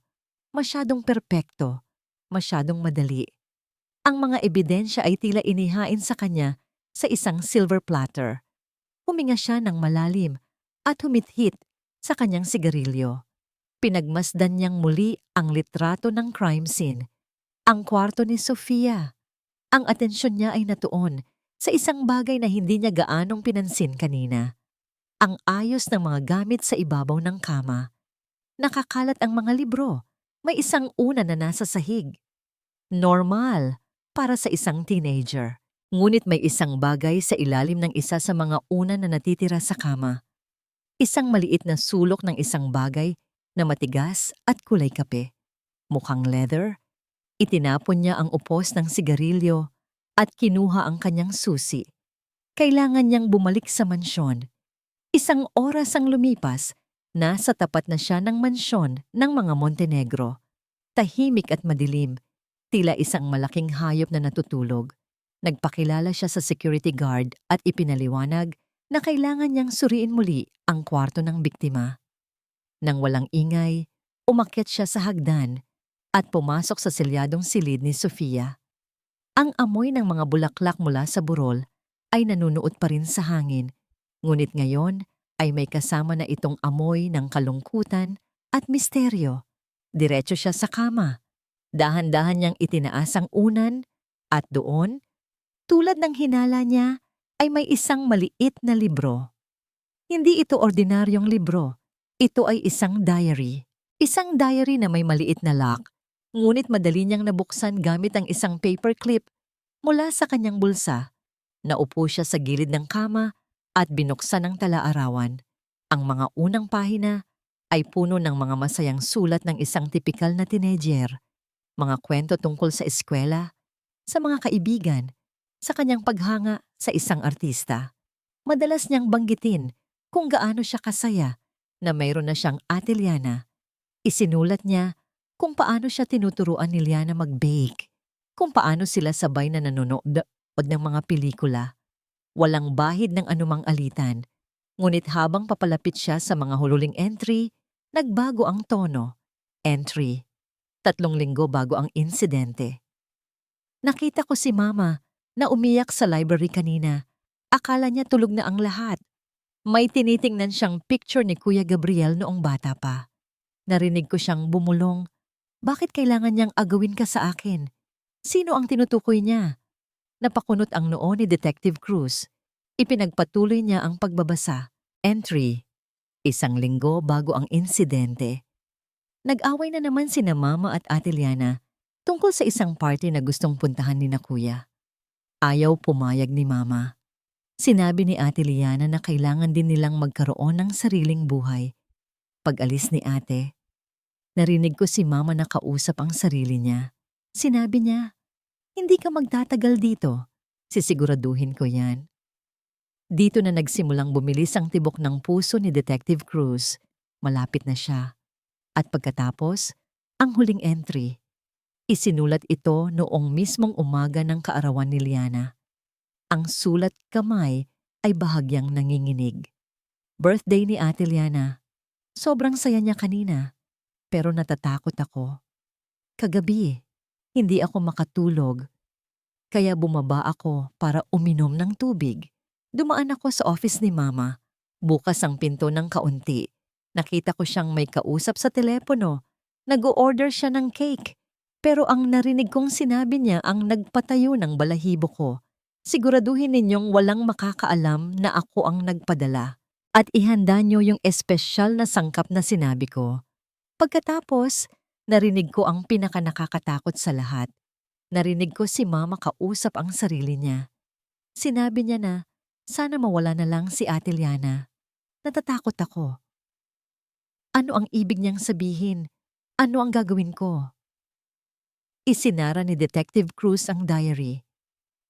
Masyadong perpekto, masyadong madali. Ang mga ebidensya ay tila inihain sa kanya sa isang silver platter. Huminga siya ng malalim at humithit sa kanyang sigarilyo. Pinagmasdan niyang muli ang litrato ng crime scene, ang kwarto ni Sofia. Ang atensyon niya ay natuon sa isang bagay na hindi niya gaanong pinansin kanina. Ang ayos ng mga gamit sa ibabaw ng kama. Nakakalat ang mga libro. May isang una na nasa sahig. Normal para sa isang teenager. Ngunit may isang bagay sa ilalim ng isa sa mga una na natitira sa kama. Isang maliit na sulok ng isang bagay na matigas at kulay kape. Mukhang leather. Itinapon niya ang upos ng sigarilyo at kinuha ang kanyang susi. Kailangan niyang bumalik sa mansyon. Isang oras ang lumipas, nasa tapat na siya ng mansyon ng mga Montenegro. Tahimik at madilim, tila isang malaking hayop na natutulog. Nagpakilala siya sa security guard at ipinaliwanag na kailangan niyang suriin muli ang kwarto ng biktima. Nang walang ingay, umakyat siya sa hagdan at pumasok sa selyadong silid ni Sofia. Ang amoy ng mga bulaklak mula sa burol ay nanunuot pa rin sa hangin. Ngunit ngayon ay may kasama na itong amoy ng kalungkutan at misteryo. Diretso siya sa kama. Dahan-dahan niyang itinaas ang unan at doon, tulad ng hinala niya, ay may isang maliit na libro. Hindi ito ordinaryong libro. Ito ay isang diary. Isang diary na may maliit na lock, ngunit madali niyang nabuksan gamit ang isang paperclip mula sa kanyang bulsa. Naupo siya sa gilid ng kama at binuksan ang tala-arawan. Ang mga unang pahina ay puno ng mga masayang sulat ng isang tipikal na teenager. Mga kwento tungkol sa eskwela, sa mga kaibigan, sa kanyang paghanga sa isang artista. Madalas niyang banggitin kung gaano siya kasaya na mayroon na siyang ate Liana. Isinulat niya kung paano siya tinuturuan ni Liana mag-bake, kung paano sila sabay na nanonood ng mga pelikula. Walang bahid ng anumang alitan, ngunit habang papalapit siya sa mga hululing entry, nagbago ang tono. Entry. 3 linggo bago ang insidente. Nakita ko si Mama na umiyak sa library kanina. Akala niya tulog na ang lahat. May tinitingnan siyang picture ni Kuya Gabriel noong bata pa. Narinig ko siyang bumulong. Bakit kailangan niyang agawin ka sa akin? Sino ang tinutukoy niya? Napakunot ang noo ni Detective Cruz. Ipinagpatuloy niya ang pagbabasa. Entry. 1 linggo bago ang insidente. Nag-away na naman sina Mama at Ate Liana tungkol sa isang party na gustong puntahan ni na Kuya. Ayaw pumayag ni Mama. Sinabi ni Ate Liana na kailangan din nilang magkaroon ng sariling buhay. Pag-alis ni Ate, narinig ko si Mama na kausap ang sarili niya. Sinabi niya, "Hindi ka magtatagal dito. Sisiguraduhin ko yan." Dito na nagsimulang bumilis ang tibok ng puso ni Detective Cruz. Malapit na siya. At pagkatapos, ang huling entry. Isinulat ito noong mismong umaga ng kaarawan ni Liana. Ang sulat kamay ay bahagyang nanginginig. Birthday ni Ate Liana. Sobrang saya niya kanina, pero natatakot ako. Kagabi, hindi ako makatulog. Kaya bumaba ako para uminom ng tubig. Dumaan ako sa office ni Mama. Bukas ang pinto ng kaunti. Nakita ko siyang may kausap sa telepono. Nag-o-order siya ng cake. Pero ang narinig kong sinabi niya ang nagpatayo ng balahibo ko. Siguraduhin ninyong walang makakaalam na ako ang nagpadala. At ihanda niyo yung espesyal na sangkap na sinabi ko. Pagkatapos, narinig ko ang pinakanakakatakot sa lahat. Narinig ko si Mama kausap ang sarili niya. Sinabi niya na, sana mawala na lang si Ate Liana. Natatakot ako. Ano ang ibig niyang sabihin? Ano ang gagawin ko? Isinara ni Detective Cruz ang diary.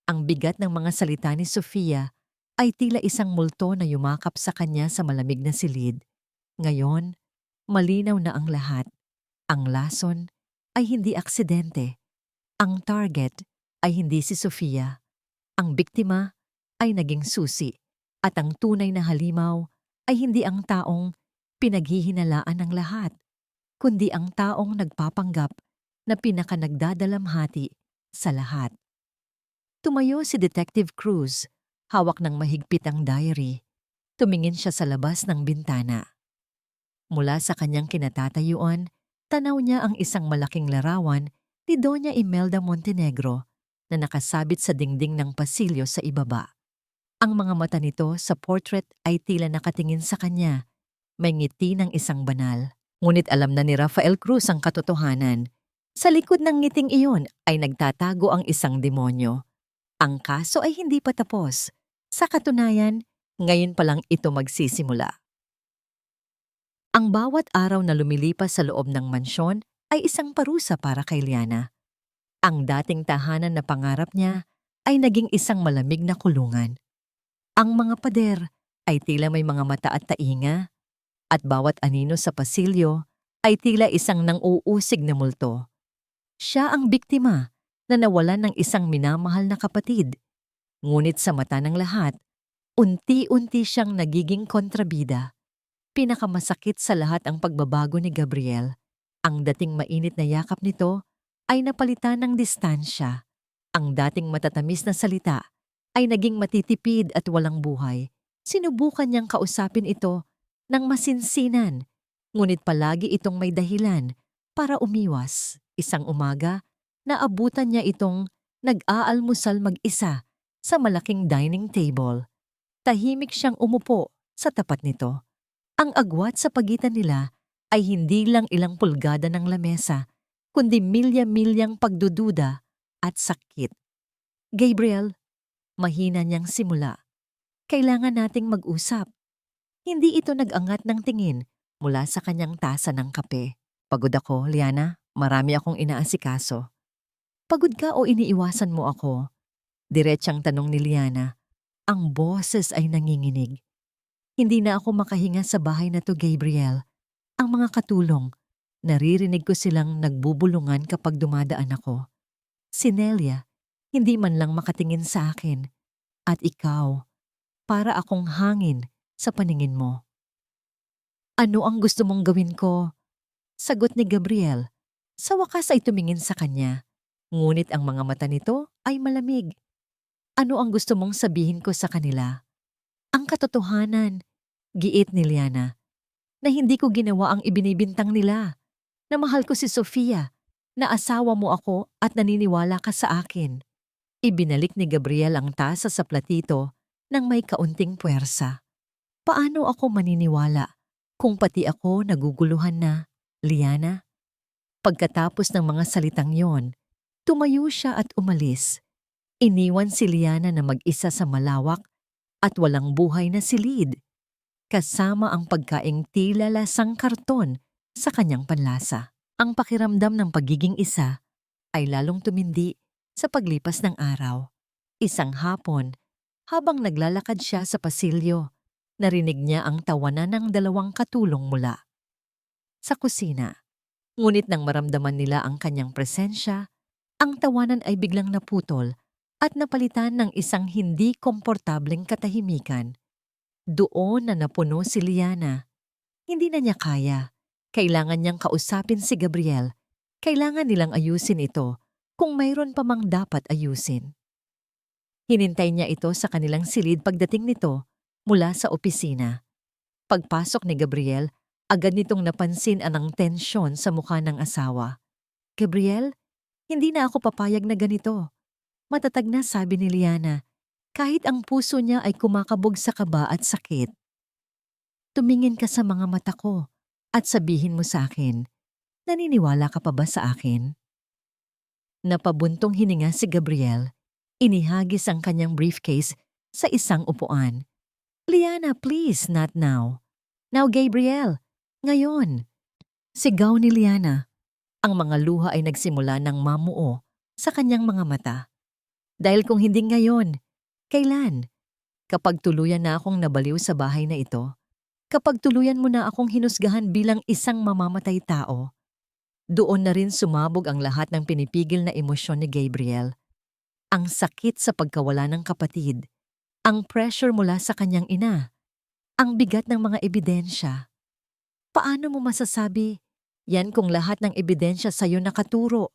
Ang bigat ng mga salita ni Sofia ay tila isang multo na yumakap sa kanya sa malamig na silid. Ngayon, malinaw na ang lahat. Ang lason, ay hindi aksidente. Ang target ay hindi si Sofia. Ang biktima ay naging susi. At ang tunay na halimaw ay hindi ang taong pinaghihinalaan ng lahat, kundi ang taong nagpapanggap na pinakanagdadalamhati sa lahat. Tumayo si Detective Cruz, hawak ng mahigpit ang diary. Tumingin siya sa labas ng bintana. Mula sa kanyang kinatatayuan, tanaw niya ang isang malaking larawan ni Doña Imelda Montenegro na nakasabit sa dingding ng pasilyo sa ibaba. Ang mga mata nito sa portrait ay tila nakatingin sa kanya, may ngiti ng isang banal. Ngunit alam na ni Rafael Cruz ang katotohanan. Sa likod ng ngiting iyon ay nagtatago ang isang demonyo. Ang kaso ay hindi pa tapos. Sa katunayan, ngayon pa lang ito magsisimula. Ang bawat araw na lumilipas sa loob ng mansyon ay isang parusa para kay Liana. Ang dating tahanan na pangarap niya ay naging isang malamig na kulungan. Ang mga pader ay tila may mga mata at tainga, at bawat anino sa pasilyo ay tila isang nang-uusig na multo. Siya ang biktima na nawalan ng isang minamahal na kapatid. Ngunit sa mata ng lahat, unti-unti siyang nagiging kontrabida. Pinakamasakit sa lahat ang pagbabago ni Gabriel. Ang dating mainit na yakap nito ay napalitan ng distansya. Ang dating matatamis na salita ay naging matitipid at walang buhay. Sinubukan niyang kausapin ito ng masinsinan, ngunit palagi itong may dahilan para umiwas. Isang umaga, naabutan niya itong nag-aalmusal mag-isa sa malaking dining table. Tahimik siyang umupo sa tapat nito. Ang agwat sa pagitan nila ay hindi lang ilang pulgada ng lamesa, kundi milya-milyang pagdududa at sakit. Gabriel, mahina niyang simula. Kailangan nating mag-usap. Hindi ito nag-angat ng tingin mula sa kanyang tasa ng kape. Pagod ako, Liana. Marami akong inaasikaso. Pagod ka o iniiwasan mo ako? Diretsyang tanong ni Liana. Ang boses ay nanginginig. Hindi na ako makahinga sa bahay na to, Gabriel. Ang mga katulong, naririnig ko silang nagbubulungan kapag dumadaan ako. Si Nelia, hindi man lang makatingin sa akin. At ikaw, para akong hangin sa paningin mo. Ano ang gusto mong gawin ko? Sagot ni Gabriel. Sa wakas ay tumingin sa kanya. Ngunit ang mga mata nito ay malamig. Ano ang gusto mong sabihin ko sa kanila? Ang katotohanan, giit ni Liana, na hindi ko ginawa ang ibinibintang nila, na mahal ko si Sofia, na asawa mo ako at naniniwala ka sa akin. Ibinalik ni Gabriel ang tasa sa platito nang may kaunting puwersa. Paano ako maniniwala kung pati ako naguguluhan na, Liana? Pagkatapos ng mga salitang yon, tumayo siya at umalis. Iniwan si Liana na mag-isa sa malawak at walang buhay na silid, kasama ang pagkaing tila lasang karton sa kanyang panlasa. Ang pakiramdam ng pagiging isa ay lalong tumindi sa paglipas ng araw. Isang hapon, habang naglalakad siya sa pasilyo, narinig niya ang tawanan ng dalawang katulong mula sa kusina. Ngunit nang maramdaman nila ang kanyang presensya, ang tawanan ay biglang naputol at napalitan ng isang hindi komportableng katahimikan. Doon na napuno si Liana. Hindi na niya kaya. Kailangan niyang kausapin si Gabriel. Kailangan nilang ayusin ito kung mayroon pa mang dapat ayusin. Hinintay niya ito sa kanilang silid pagdating nito mula sa opisina. Pagpasok ni Gabriel, agad nitong napansin ang tensyon sa mukha ng asawa. Gabriel, hindi na ako papayag na ganito. Matatag na sabi ni Liana, kahit ang puso niya ay kumakabog sa kaba at sakit. Tumingin ka sa mga mata ko at sabihin mo sa akin, naniniwala ka pa ba sa akin? Napabuntong hininga si Gabriel, inihagis ang kanyang briefcase sa isang upuan. Liana, please, not now. Now, Gabriel, ngayon. Sigaw ni Liana. Ang mga luha ay nagsimula ng mamuo sa kanyang mga mata. Dahil kung hindi ngayon, kailan? Kapag tuluyan na akong nabaliw sa bahay na ito, kapag tuluyan mo na akong hinusgahan bilang isang mamamatay tao, Doon na rin sumabog ang lahat ng pinipigil na emosyon ni Gabriel. Ang sakit sa pagkawala ng kapatid, ang pressure mula sa kanyang ina, ang bigat ng mga ebidensya. Paano mo masasabi, yan kung lahat ng ebidensya sa'yo nakaturo?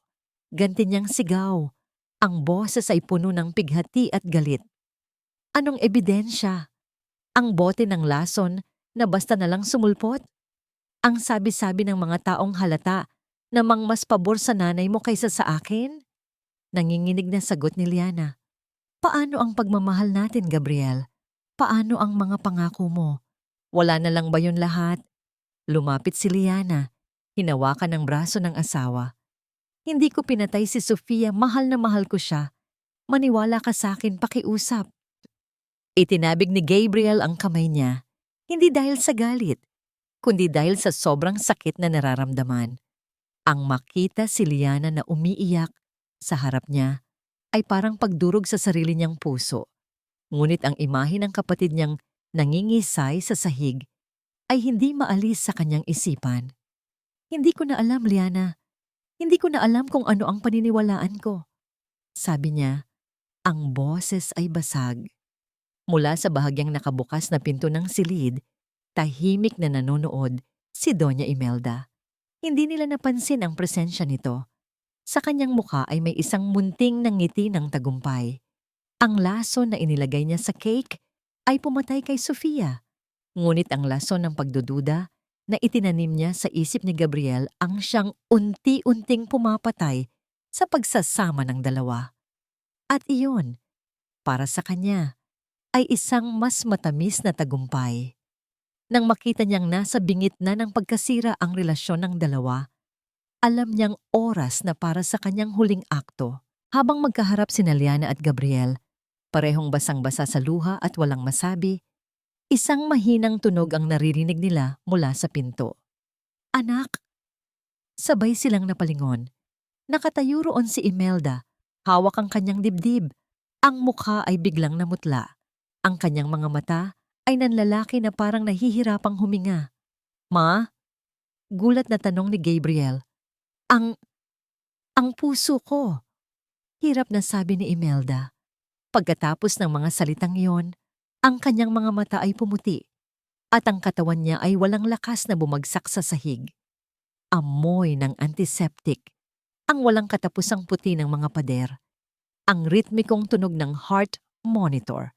Ganti niyang sigaw. Ang boses ay puno ng pighati at galit. Anong ebidensya? Ang bote ng lason na basta na lang sumulpot? Ang sabi-sabi ng mga taong halata na mas pabor sa nanay mo kaysa sa akin? Nanginginig na sagot ni Liana. Paano ang pagmamahal natin, Gabriel? Paano ang mga pangako mo? Wala na lang ba yun lahat? Lumapit si Liana, hinawakan ng braso ng asawa. Hindi ko pinatay si Sofia, mahal na mahal ko siya. Maniwala ka sa akin, pakiusap. Itinabig ni Gabriel ang kamay niya, hindi dahil sa galit, kundi dahil sa sobrang sakit na nararamdaman. Ang makita si Liana na umiiyak sa harap niya ay parang pagdurog sa sarili niyang puso. Ngunit ang imahe ng kapatid niyang nangingisay sa sahig ay hindi maalis sa kanyang isipan. Hindi ko na alam, Liana. Hindi ko na alam kung ano ang paniniwalaan ko. Sabi niya, ang boses ay basag. Mula sa bahagyang nakabukas na pinto ng silid, tahimik na nanonood si Doña Imelda. Hindi nila napansin ang presensya nito. Sa kanyang mukha ay may isang munting ng ngiti ng tagumpay. Ang lason na inilagay niya sa cake ay pumatay kay Sofia. Ngunit ang lason ng pagdududa na itinanim niya sa isip ni Gabriel ang siyang unti-unting pumapatay sa pagsasama ng dalawa. At iyon, para sa kanya, ay isang mas matamis na tagumpay. Nang makita niyang nasa bingit na ng pagkasira ang relasyon ng dalawa, alam niyang oras na para sa kanyang huling akto. Habang magkaharap sina Liana at Gabriel, parehong basang-basa sa luha at walang masabi, isang mahinang tunog ang naririnig nila mula sa pinto. Anak! Sabay silang napalingon. Nakatayo roon si Imelda, hawak ang kanyang dibdib. Ang mukha ay biglang namutla. Ang kanyang mga mata ay nanlalaki na parang nahihirapang huminga. Ma? Gulat na tanong ni Gabriel. Ang puso ko. Hirap na sabi ni Imelda. Pagkatapos ng mga salitang iyon, ang kanyang mga mata ay pumuti at ang katawan niya ay walang lakas na bumagsak sa sahig. Amoy ng antiseptic, ang walang katapusang puti ng mga pader, ang ritmikong tunog ng heart monitor.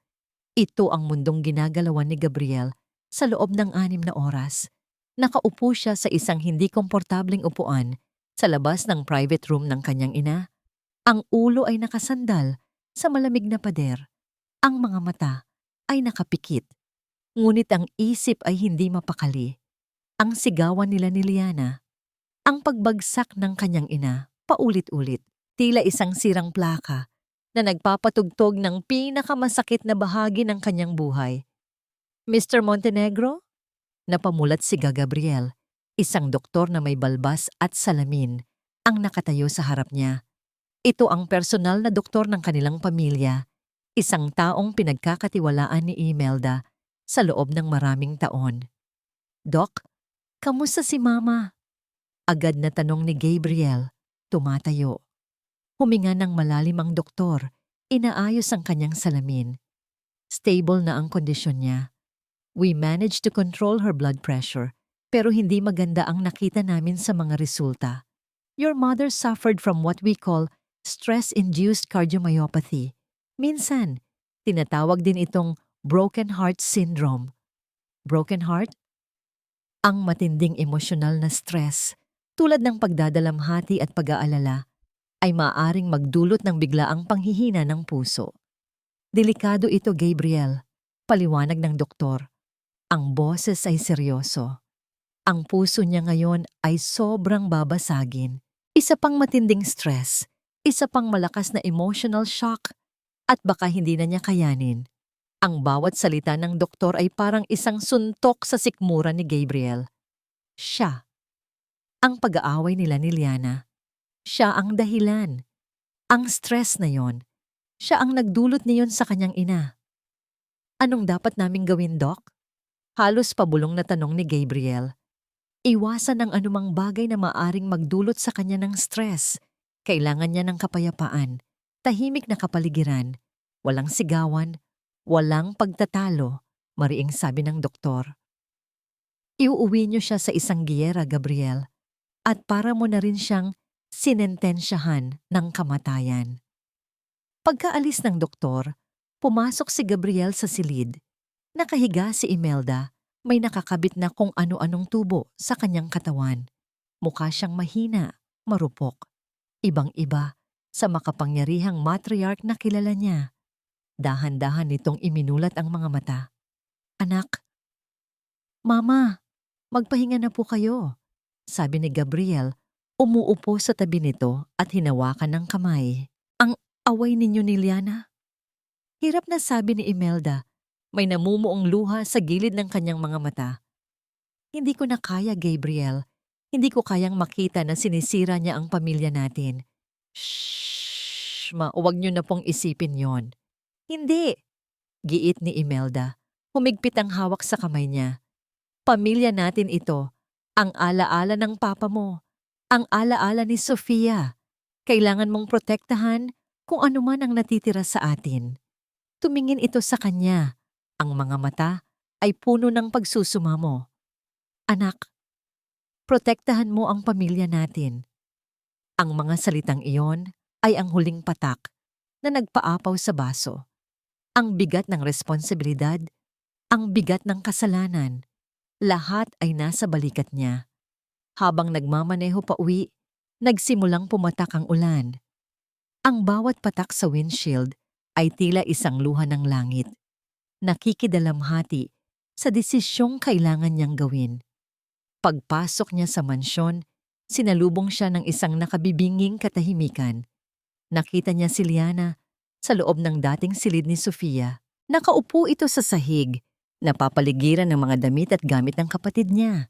Ito ang mundong ginagalawan ni Gabriel sa loob ng 6 na oras. Nakaupo siya sa isang hindi komportabling upuan sa labas ng private room ng kanyang ina. Ang ulo ay nakasandal sa malamig na pader. Ang mga mata ay nakapikit. Ngunit ang isip ay hindi mapakali. Ang sigawan nila ni Liana, ang pagbagsak ng kanyang ina, paulit-ulit, tila isang sirang plaka na nagpapatugtog ng pinakamasakit na bahagi ng kanyang buhay. Mr. Montenegro? Napamulat si Gabriel, isang doktor na may balbas at salamin, ang nakatayo sa harap niya. Ito ang personal na doktor ng kanilang pamilya, isang taong pinagkakatiwalaan ni Imelda sa loob ng maraming taon. Doc, kamusta si Mama? Agad na tanong ni Gabriel, tumatayo. Huminga ng malalim ang doktor, inaayos ang kanyang salamin. Stable na ang kondisyon niya. We managed to control her blood pressure, pero hindi maganda ang nakita namin sa mga resulta. Your mother suffered from what we call stress-induced cardiomyopathy. Minsan, tinatawag din itong broken heart syndrome. Broken heart? Ang matinding emosyonal na stress, tulad ng pagdadalamhati at pag-aalala, ay maaaring magdulot ng biglaang panghihina ng puso. Delikado ito, Gabriel, paliwanag ng doktor. Ang boses ay seryoso. Ang puso niya ngayon ay sobrang babasagin. Isa pang matinding stress, isa pang malakas na emotional shock, at baka hindi na niya kayanin. Ang bawat salita ng doktor ay parang isang suntok sa sikmura ni Gabriel. Siya, ang pag-aaway nila ni Liana. Siya ang dahilan. Ang stress na yon, siya ang nagdulot niyon sa kanyang ina. Anong dapat naming gawin, Doc? Halos pabulong na tanong ni Gabriel. Iwasan ang anumang bagay na maaring magdulot sa kanya ng stress. Kailangan niya ng kapayapaan, tahimik na kapaligiran, walang sigawan, walang pagtatalo, mariing sabi ng doktor. Iuuwi niyo siya sa isang giyera, Gabriel, at para mo na rin siyang sinentensyahan ng kamatayan. Pagkaalis ng doktor, pumasok si Gabriel sa silid. Nakahiga si Imelda, may nakakabit na kung ano-anong tubo sa kanyang katawan. Mukha siyang mahina, marupok. Ibang-iba sa makapangyarihang matriarch na kilala niya. Dahan-dahan nitong iminulat ang mga mata. Anak, Mama, magpahinga na po kayo, sabi ni Gabriel, umuupo sa tabi nito at hinawakan ng kamay. Ang away ninyo ni Liana? Hirap na sabi ni Imelda, may namumuong luha sa gilid ng kanyang mga mata. Hindi ko na kaya, Gabriel. Hindi ko kayang makita na sinisira niya ang pamilya natin. Shhh, huwag niyo na pong isipin yon. Hindi, giit ni Imelda. Humigpit ang hawak sa kamay niya. Pamilya natin ito. Ang alaala ng papa mo. Ang alaala ni Sofia. Kailangan mong protektahan kung ano man ang natitira sa atin. Tumingin ito sa kanya. Ang mga mata ay puno ng pagsusumamo. Anak, protektahan mo ang pamilya natin. Ang mga salitang iyon ay ang huling patak na nagpaapaw sa baso. Ang bigat ng responsibilidad, ang bigat ng kasalanan, lahat ay nasa balikat niya. Habang nagmamaneho pa uwi, nagsimulang pumatak ang ulan. Ang bawat patak sa windshield ay tila isang luha ng langit. Nakikidalamhati sa desisyong kailangan niyang gawin. Pagpasok niya sa mansyon, sinalubong siya ng isang nakabibinging katahimikan. Nakita niya si Liana sa loob ng dating silid ni Sofia. Nakaupo ito sa sahig, napapaligiran ng mga damit at gamit ng kapatid niya.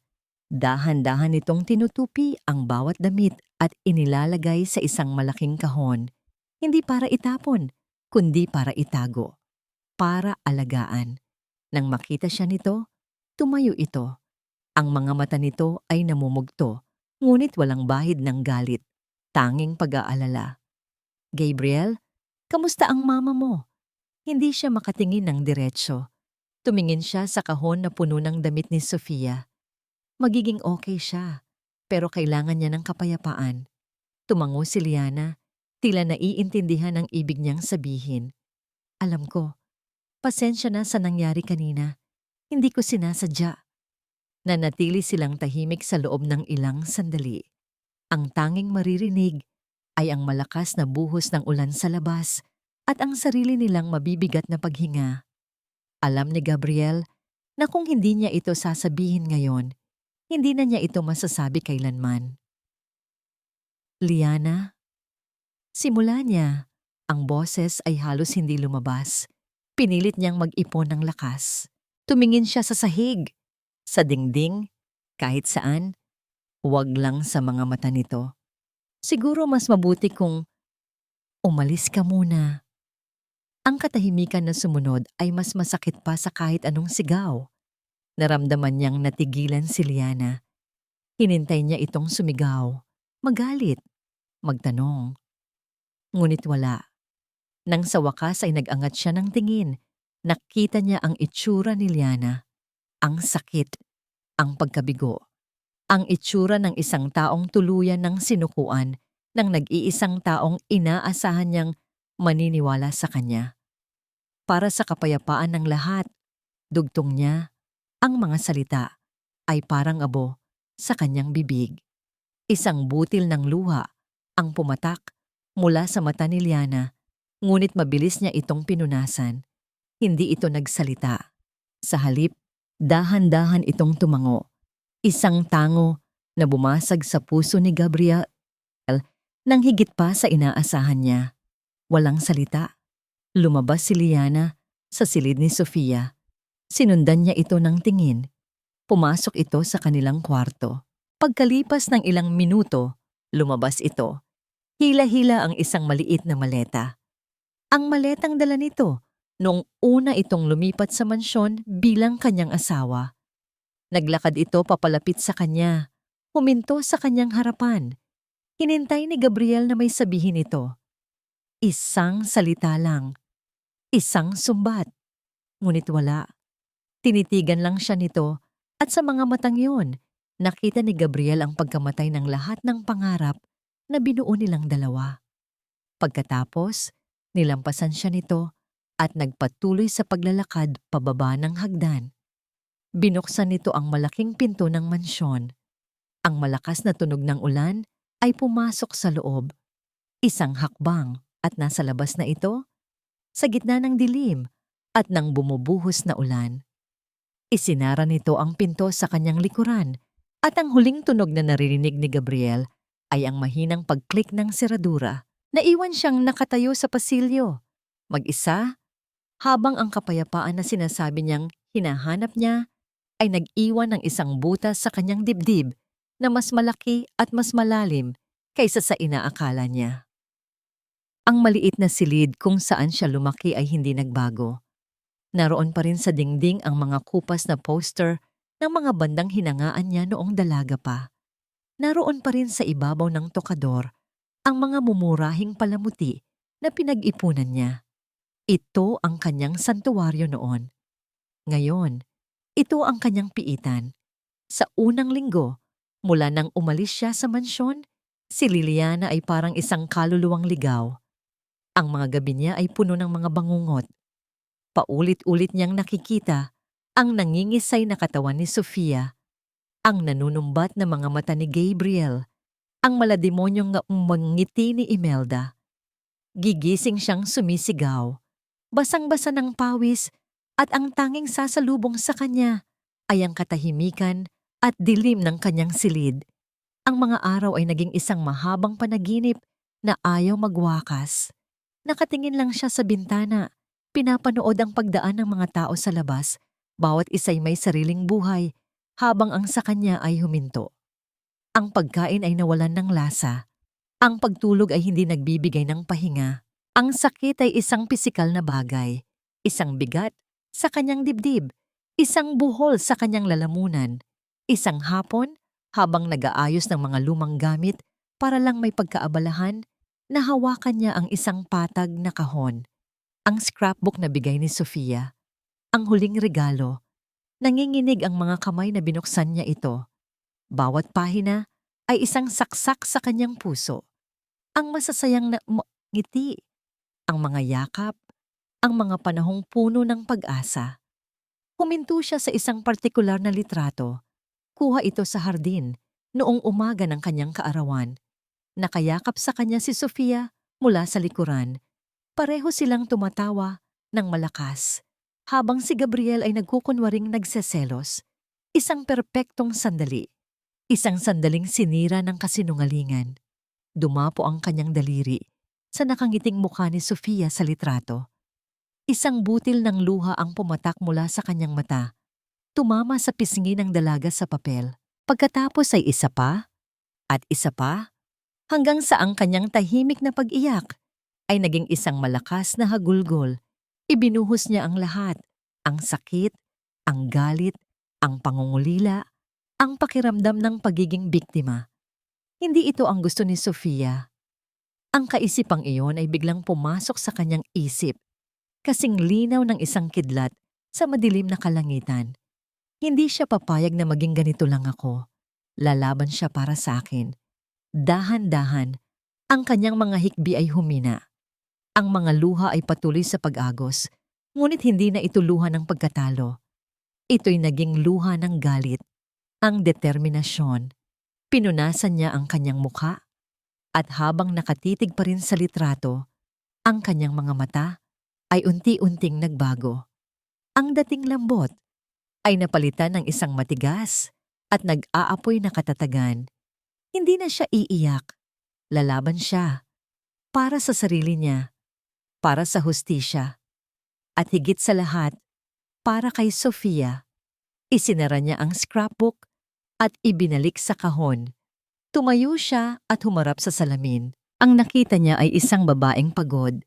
Dahan-dahan nitong tinutupi ang bawat damit at inilalagay sa isang malaking kahon. Hindi para itapon, kundi para itago. Para alagaan. Nang makita siya nito, tumayo ito. Ang mga mata nito ay namumugto, ngunit walang bahid ng galit, tanging pag-aalala. Gabriel, kamusta ang mama mo? Hindi siya makatingin ng diretsyo. Tumingin siya sa kahon na puno ng damit ni Sofia. Magiging okay siya, pero kailangan niya ng kapayapaan. Tumango si Liana, tila naiintindihan ang ibig niyang sabihin. Alam ko, pasensya na sa nangyari kanina. Hindi ko sinasadya. Nanatili silang tahimik sa loob ng ilang sandali. Ang tanging maririnig ay ang malakas na buhos ng ulan sa labas at ang sarili nilang mabibigat na paghinga. Alam ni Gabriel na kung hindi niya ito sasabihin ngayon, hindi na niya ito masasabi kailanman. Liana? Simula niya, ang boses ay halos hindi lumabas. Pinilit niyang mag-ipon ng lakas. Tumingin siya sa sahig, sa dingding, kahit saan, huwag lang sa mga mata nito. Siguro mas mabuti kung umalis ka muna. Ang katahimikan na sumunod ay mas masakit pa sa kahit anong sigaw. Naramdaman niyang natigilan si Liana. Hinintay niya itong sumigaw, magalit, magtanong. Ngunit wala. Nang sa wakas ay nag-angat siya ng tingin, nakita niya ang itsura ni Liana. Ang sakit, ang pagkabigo, ang itsura ng isang taong tuluyan ng sinukuan ng nag-iisang taong inaasahan niyang maniniwala sa kanya. Para sa kapayapaan ng lahat, dugtong niya, ang mga salita ay parang abo sa kanyang bibig. Isang butil ng luha ang pumatak mula sa mata ni Liana, ngunit mabilis niya itong pinunasan. Hindi ito nagsalita. Sa halip, dahan-dahan itong tumango. Isang tango na bumasag sa puso ni Gabriel nang higit pa sa inaasahan niya. Walang salita. Lumabas si Liana sa silid ni Sofia. Sinundan niya ito ng tingin. Pumasok ito sa kanilang kwarto. Pagkalipas ng ilang minuto, lumabas ito. Hila-hila ang isang maliit na maleta. Ang maletang dala nito noong una itong lumipat sa mansyon bilang kanyang asawa. Naglakad ito papalapit sa kanya. Huminto sa kanyang harapan. Hinintay ni Gabriel na may sabihin ito. Isang salita lang. Isang sumbat. Ngunit wala. Tinitigan lang siya nito at sa mga matang yun, nakita ni Gabriel ang pagkamatay ng lahat ng pangarap na binuo nilang dalawa. Pagkatapos, nilampasan siya nito at nagpatuloy sa paglalakad pababa ng hagdan. Binuksan nito ang malaking pinto ng mansyon. Ang malakas na tunog ng ulan ay pumasok sa loob. Isang hakbang at nasa labas na ito, sa gitna ng dilim at ng bumubuhos na ulan. Isinara nito ang pinto sa kanyang likuran at ang huling tunog na naririnig ni Gabriel ay ang mahinang pag-click ng seradura. Naiwan siyang nakatayo sa pasilyo, mag-isa, habang ang kapayapaan na sinasabi niyang hinahanap niya ay nag-iwan ng isang butas sa kanyang dibdib na mas malaki at mas malalim kaysa sa inaakala niya. Ang maliit na silid kung saan siya lumaki ay hindi nagbago. Naroon pa rin sa dingding ang mga kupas na poster ng mga bandang hinangaan niya noong dalaga pa. Naroon pa rin sa ibabaw ng tokador ang mga mumurahing palamuti na pinag-ipunan niya. Ito ang kanyang santuwaryo noon. Ngayon, ito ang kanyang piitan. Sa unang linggo, mula nang umalis siya sa mansyon, si Liliana ay parang isang kaluluwang ligaw. Ang mga gabi niya ay puno ng mga bangungot. Paulit-ulit niyang nakikita ang nangingisay na katawan ni Sofia, ang nanunumbat na mga mata ni Gabriel, ang malademonyong ngiti ni Imelda. Gigising siyang sumisigaw, basang-basa ng pawis at ang tanging sasalubong sa kanya ay ang katahimikan at dilim ng kanyang silid. Ang mga araw ay naging isang mahabang panaginip na ayaw magwakas. Nakatingin lang siya sa bintana. Pinapanood ang pagdaan ng mga tao sa labas, bawat isa'y may sariling buhay, habang ang sa kanya ay huminto. Ang pagkain ay nawalan ng lasa. Ang pagtulog ay hindi nagbibigay ng pahinga. Ang sakit ay isang pisikal na bagay, isang bigat sa kanyang dibdib, isang buhol sa kanyang lalamunan, isang hapon habang nag-aayos ng mga lumang gamit para lang may pagkaabalahan, nahawakan niya ang isang patag na kahon. Ang scrapbook na bigay ni Sofia, ang huling regalo. Nanginginig ang mga kamay na binuksan niya ito. Bawat pahina ay isang saksak sa kanyang puso. Ang masasayang na ngiti, ang mga yakap, ang mga panahong puno ng pag-asa. Huminto siya sa isang partikular na litrato. Kuha ito sa hardin noong umaga ng kanyang kaarawan. Nakayakap sa kanya si Sofia mula sa likuran. Pareho silang tumatawa ng malakas, habang si Gabriel ay nagkukunwaring nagseselos. Isang perpektong sandali. Isang sandaling sinira ng kasinungalingan. Dumapo ang kanyang daliri sa nakangiting mukha ni Sofia sa litrato. Isang butil ng luha ang pumatak mula sa kanyang mata. Tumama sa pisngi ng dalaga sa papel. Pagkatapos ay isa pa, at isa pa, hanggang sa ang kanyang tahimik na pag-iyak ay naging isang malakas na hagulgol. Ibinuhos niya ang lahat, ang sakit, ang galit, ang pangungulila, ang pakiramdam ng pagiging biktima. Hindi ito ang gusto ni Sofia. Ang kaisipang iyon ay biglang pumasok sa kanyang isip, kasing linaw ng isang kidlat sa madilim na kalangitan. Hindi siya papayag na maging ganito lang ako. Lalaban siya para sa akin. Dahan-dahan, ang kanyang mga hikbi ay humina. Ang mga luha ay patuloy sa pag-agos, ngunit hindi na ito luha ng pagkatalo. Ito'y naging luha ng galit, ang determinasyon. Pinunasan niya ang kanyang mukha, at habang nakatitig pa rin sa litrato, ang kanyang mga mata ay unti-unting nagbago. Ang dating lambot ay napalitan ng isang matigas at nag-aapoy na katatagan. Hindi na siya iiyak. Lalaban siya para sa sarili niya, para sa hustisya, at higit sa lahat, para kay Sofia. Isinara niya ang scrapbook at ibinalik sa kahon. Tumayo siya at humarap sa salamin. Ang nakita niya ay isang babaeng pagod,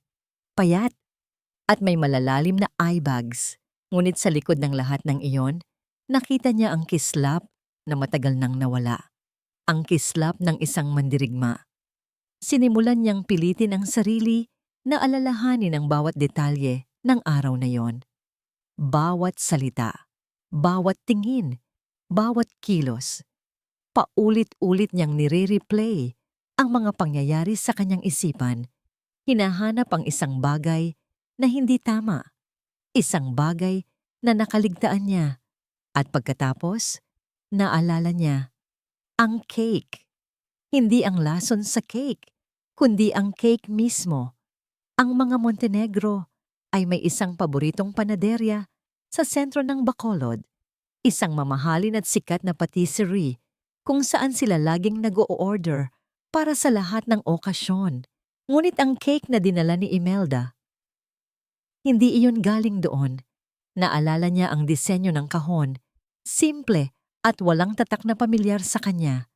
payat, at may malalalim na eye bags. Ngunit sa likod ng lahat ng iyon, Nakita niya ang kislap na matagal nang nawala. Ang kislap ng isang mandirigma. Sinimulan niyang pilitin ang sarili na alalahanin ang bawat detalye ng araw na yon. Bawat salita, bawat tingin, bawat kilos. Paulit-ulit niyang nire-replay ang mga pangyayari sa kanyang isipan. Hinahanap ang isang bagay na hindi tama, isang bagay na nakaligtaan niya. At pagkatapos, naalala niya ang cake. Hindi ang lason sa cake, kundi ang cake mismo. Ang mga Montenegro ay may isang paboritong panaderya sa sentro ng Bacolod, isang mamahalin at sikat na patisserie kung saan sila laging nag-o-order para sa lahat ng okasyon. Ngunit ang cake na dinala ni Imelda, hindi iyon galing doon. Naalala niya ang disenyo ng kahon, simple at walang tatak na pamilyar sa kanya.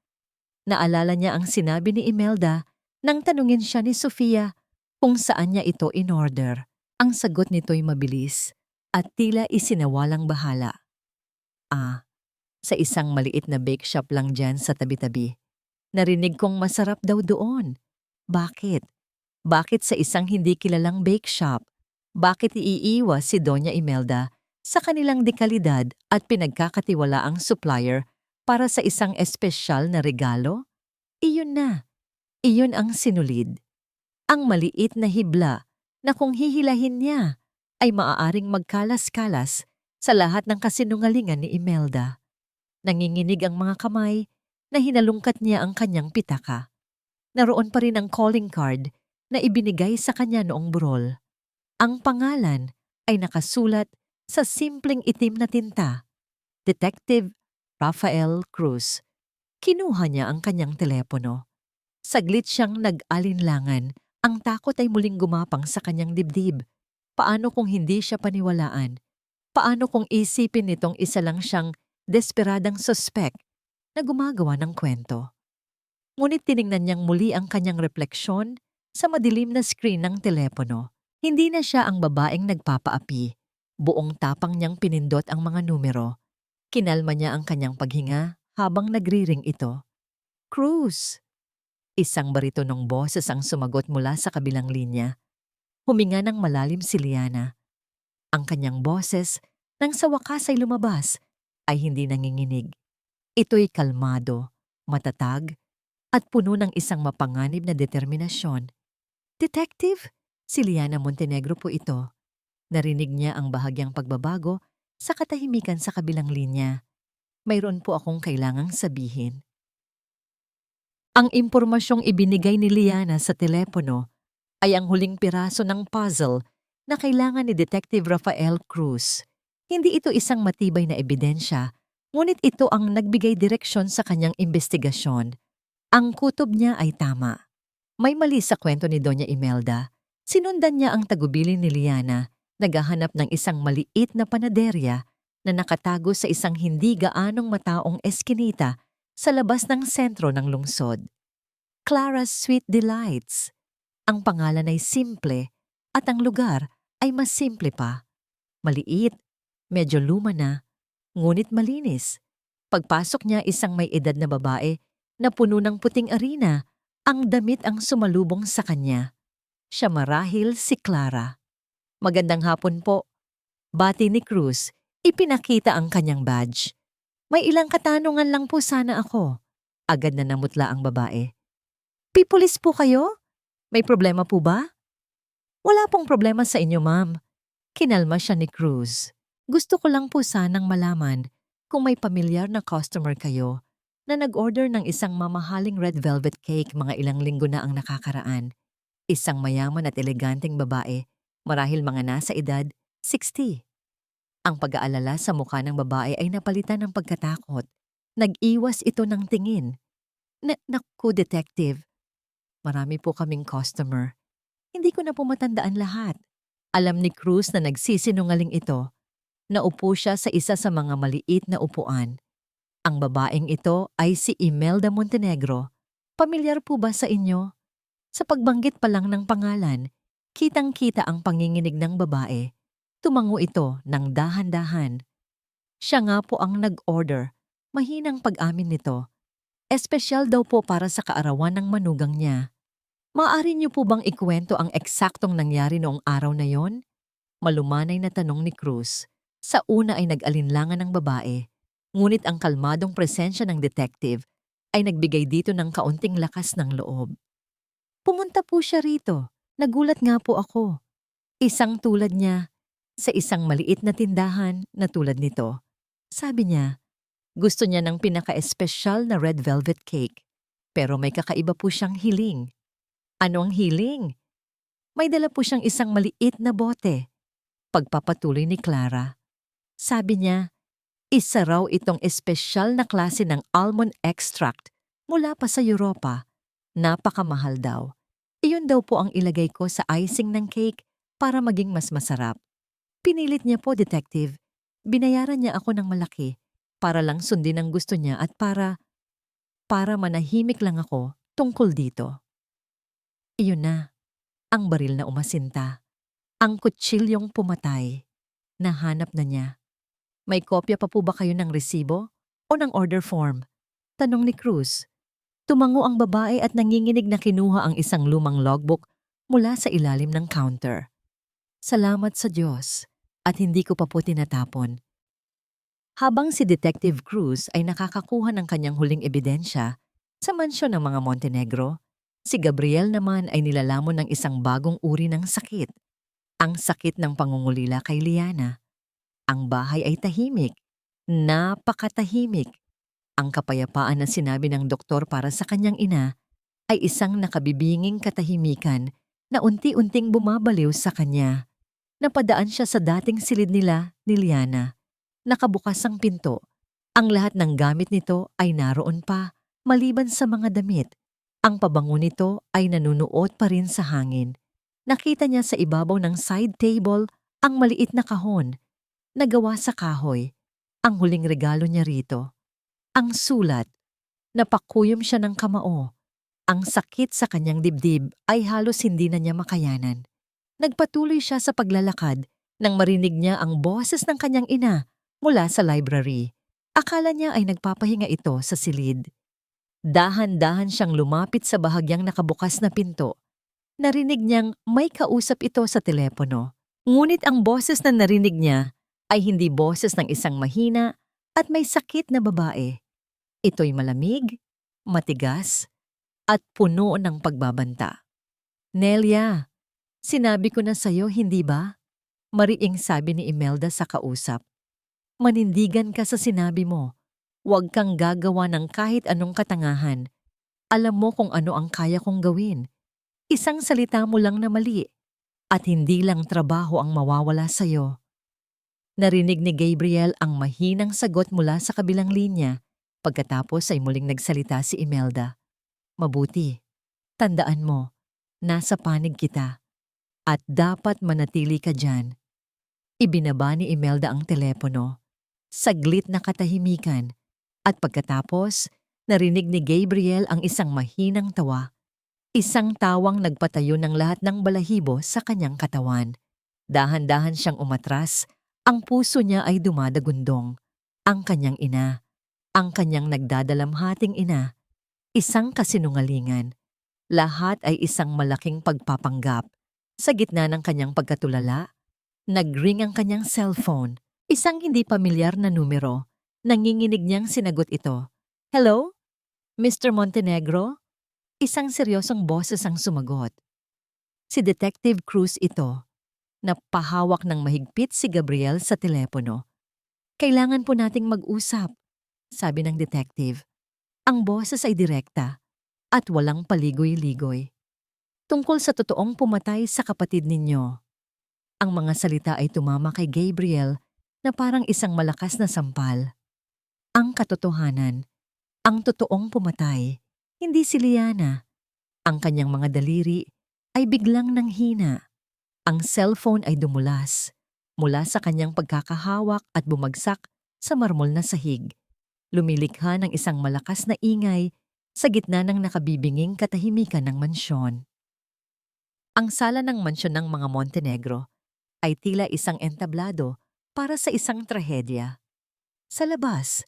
Naalala niya ang sinabi ni Imelda nang tanungin siya ni Sofia kung saan niya ito in-order. Ang sagot nito'y mabilis at tila isinawalang bahala. Sa isang maliit na bake shop lang dyan sa tabi-tabi. Narinig kong masarap daw doon. Bakit? Bakit sa isang hindi kilalang bake shop? Bakit iiwas si Doña Imelda sa kanilang dekalidad at pinagkakatiwalaang supplier para sa isang espesyal na regalo? Iyon na. Iyon ang sinulid. Ang maliit na hibla na kung hihilahin niya ay maaaring magkalas-kalas sa lahat ng kasinungalingan ni Imelda. Nanginginig ang mga kamay na hinalungkat niya ang kanyang pitaka. Naroon pa rin ang calling card na ibinigay sa kanya noong burol. Ang pangalan ay nakasulat sa simpleng itim na tinta. Detective Rafael Cruz. Kinuha niya ang kanyang telepono. Saglit siyang nag-alinlangan. Ang takot ay muling gumapang sa kanyang dibdib. Paano kung hindi siya paniwalaan? Paano kung isipin nitong isa lang siyang desperadang suspect na gumagawa ng kwento? Ngunit tiningnan niyang muli ang kanyang refleksyon sa madilim na screen ng telepono. Hindi na siya ang babaeng nagpapaapi. Buong tapang niyang pinindot ang mga numero. Kinalma niya ang kanyang paghinga habang nagriring ito. Cruz! Isang baritonong boses ang sumagot mula sa kabilang linya. Huminga ng malalim si Liana. Ang kanyang boses, nang sa wakas ay lumabas, ay hindi nanginginig. Ito'y kalmado, matatag, at puno ng isang mapanganib na determinasyon. Detective? Si Liana Montenegro po ito. Narinig niya ang bahagyang pagbabago sa katahimikan sa kabilang linya. Mayroon po akong kailangang sabihin. Ang impormasyong ibinigay ni Liana sa telepono ay ang huling piraso ng puzzle na kailangan ni Detective Rafael Cruz. Hindi ito isang matibay na ebidensya, ngunit ito ang nagbigay direksyon sa kanyang investigasyon. Ang kutob niya ay tama. May mali sa kwento ni Doña Imelda. Sinundan niya ang tagubilin ni Liana, naghahanap ng isang maliit na panaderya na nakatago sa isang hindi gaanong mataong eskinita sa labas ng sentro ng lungsod. Clara's Sweet Delights. Ang pangalan ay simple at ang lugar ay mas simple pa. Maliit, medyo luma na, ngunit malinis. Pagpasok niya isang may edad na babae na puno ng puting arena, ang damit ang sumalubong sa kanya. Siya marahil si Clara. Magandang hapon po. Bati ni Cruz, ipinakita ang kanyang badge. May ilang katanungan lang po sana ako. Agad na namutla ang babae. Pipulis po kayo? May problema po ba? Wala pong problema sa inyo, ma'am. Kinalma siya ni Cruz. Gusto ko lang po sanang malaman kung may pamilyar na customer kayo na nag-order ng isang mamahaling red velvet cake mga ilang linggo na ang nakakaraan. Isang mayaman at eleganteng babae, marahil mga nasa edad 60. Ang pag-aalala sa mukha ng babae ay napalitan ng pagkatakot. Nag-iwas ito ng tingin. Naku, detective. Marami po kaming customer. Hindi ko na po matandaan lahat. Alam ni Cruz na nagsisinungaling ito. Naupo siya sa isa sa mga maliit na upuan. Ang babaeng ito ay si Imelda Montenegro. Pamilyar po ba sa inyo? Sa pagbanggit pa lang ng pangalan, kitang-kita ang panginginig ng babae. Tumango ito ng dahan-dahan. Siya nga po ang nag-order. Mahinang pag-amin nito. Espesyal daw po para sa kaarawan ng manugang niya. Maaari niyo po bang ikwento ang eksaktong nangyari noong araw na yon? Malumanay na tanong ni Cruz. Sa una ay nag-alinlangan ng babae, ngunit ang kalmadong presensya ng detective ay nagbigay dito ng kaunting lakas ng loob. Pumunta po siya rito. Nagulat nga po ako. Isang tulad niya, sa isang maliit na tindahan na tulad nito. Sabi niya, gusto niya ng pinaka-espesyal na red velvet cake, pero may kakaiba po siyang hiling. Ano ang hiling? May dala po siyang isang maliit na bote. Pagpapatuloy ni Clara. Sabi niya, isa raw itong espesyal na klase ng almond extract mula pa sa Europa. Napakamahal daw. Iyon daw po ang ilagay ko sa icing ng cake para maging mas masarap. Pinilit niya po, detective. Binayaran niya ako ng malaki para lang sundin ang gusto niya at para manahimik lang ako tungkol dito. Iyon na, ang baril na umasinta. Ang kutsilyong pumatay. Nahanap na niya. May kopya pa po ba kayo ng resibo o ng order form? Tanong ni Cruz. Tumango ang babae at nanginginig na kinuha ang isang lumang logbook mula sa ilalim ng counter. Salamat sa Diyos at hindi ko pa po tinatapon. Habang si Detective Cruz ay nakakakuha ng kanyang huling ebidensya sa mansyon ng mga Montenegro, si Gabriel naman ay nilalamon ng isang bagong uri ng sakit. Ang sakit ng pangungulila kay Liana. Ang bahay ay tahimik. Napakatahimik. Ang kapayapaan na sinabi ng doktor para sa kanyang ina ay isang nakabibinging katahimikan na unti-unting bumabaliw sa kanya. Napadaan siya sa dating silid nila ni Liana. Nakabukas ang pinto. Ang lahat ng gamit nito ay naroon pa, maliban sa mga damit. Ang pabango nito ay nanunuot pa rin sa hangin. Nakita niya sa ibabaw ng side table ang maliit na kahon na gawa sa kahoy. Ang huling regalo niya rito. Ang sulat. Napakuyom siya ng kamao. Ang sakit sa kanyang dibdib ay halos hindi na niya makayanan. Nagpatuloy siya sa paglalakad nang marinig niya ang boses ng kanyang ina mula sa library. Akala niya ay nagpapahinga ito sa silid. Dahan-dahan siyang lumapit sa bahagyang nakabukas na pinto. Narinig niyang may kausap ito sa telepono. Ngunit ang boses na narinig niya ay hindi boses ng isang mahina at may sakit na babae. Ito'y malamig, matigas, at puno ng pagbabanta. Nelia, sinabi ko na sa'yo, hindi ba? Mariing sabi ni Imelda sa kausap. Manindigan ka sa sinabi mo. Huwag kang gagawa ng kahit anong katangahan. Alam mo kung ano ang kaya kong gawin. Isang salita mo lang na mali at hindi lang trabaho ang mawawala sa'yo. Narinig ni Gabriel ang mahinang sagot mula sa kabilang linya. Pagkatapos ay muling nagsalita si Imelda. Mabuti. Tandaan mo, nasa panig kita. At dapat manatili ka dyan. Ibinaba ni Imelda ang telepono. Saglit na katahimikan. At pagkatapos, narinig ni Gabriel ang isang mahinang tawa. Isang tawang nagpatayo ng lahat ng balahibo sa kanyang katawan. Dahan-dahan siyang umatras. Ang puso niya ay dumadagundong. Ang kanyang ina. Ang kanyang nagdadalamhating ina. Isang kasinungalingan. Lahat ay isang malaking pagpapanggap. Sa gitna ng kanyang pagkatulala, nag-ring ang kanyang cellphone. Isang hindi pamilyar na numero. Nanginginig niyang sinagot ito. Hello? Mr. Montenegro? Isang seryosong boses ang sumagot. Si Detective Cruz ito. Napahawak ng mahigpit si Gabriel sa telepono. Kailangan po nating mag-usap, sabi ng detective. Ang boses ay direkta at walang paligoy-ligoy. Tungkol sa totoong pumatay sa kapatid ninyo. Ang mga salita ay tumama kay Gabriel na parang isang malakas na sampal. Ang katotohanan, ang totoong pumatay, hindi si Liana. Ang kanyang mga daliri ay biglang nanghina. Ang cellphone ay dumulas mula sa kanyang pagkakahawak at bumagsak sa marmol na sahig. Lumilikha ng isang malakas na ingay sa gitna ng nakabibinging katahimikan ng mansyon. Ang sala ng mansyon ng mga Montenegro ay tila isang entablado para sa isang trahedya. Sa labas,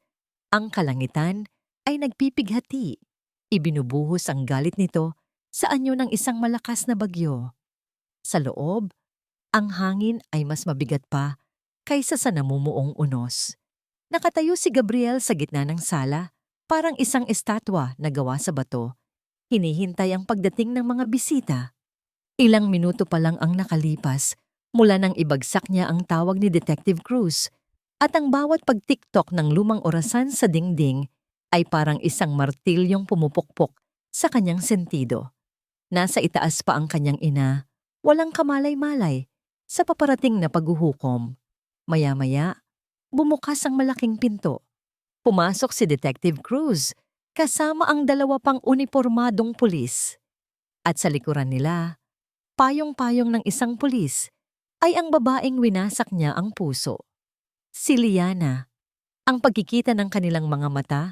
ang kalangitan ay nagpipighati. Ibinubuhos ang galit nito sa anyo ng isang malakas na bagyo. Sa loob, ang hangin ay mas mabigat pa kaysa sa namumuong unos. Nakatayo si Gabriel sa gitna ng sala, parang isang estatwa na gawa sa bato. Hinihintay ang pagdating ng mga bisita. Ilang minuto pa lang ang nakalipas mula nang ibagsak niya ang tawag ni Detective Cruz at ang bawat pagtiktok ng lumang orasan sa dingding ay parang isang martilyong pumupukpok sa kanyang sentido. Nasa itaas pa ang kanyang ina, walang kamalay-malay sa paparating na paghuhukom. Maya-maya, bumukas ang malaking pinto. Pumasok si Detective Cruz kasama ang dalawa pang unipormadong pulis. At sa likuran nila, payong-payong ng isang pulis ay ang babaeng winasak niya ang puso. Si Liana. Ang pagkikita ng kanilang mga mata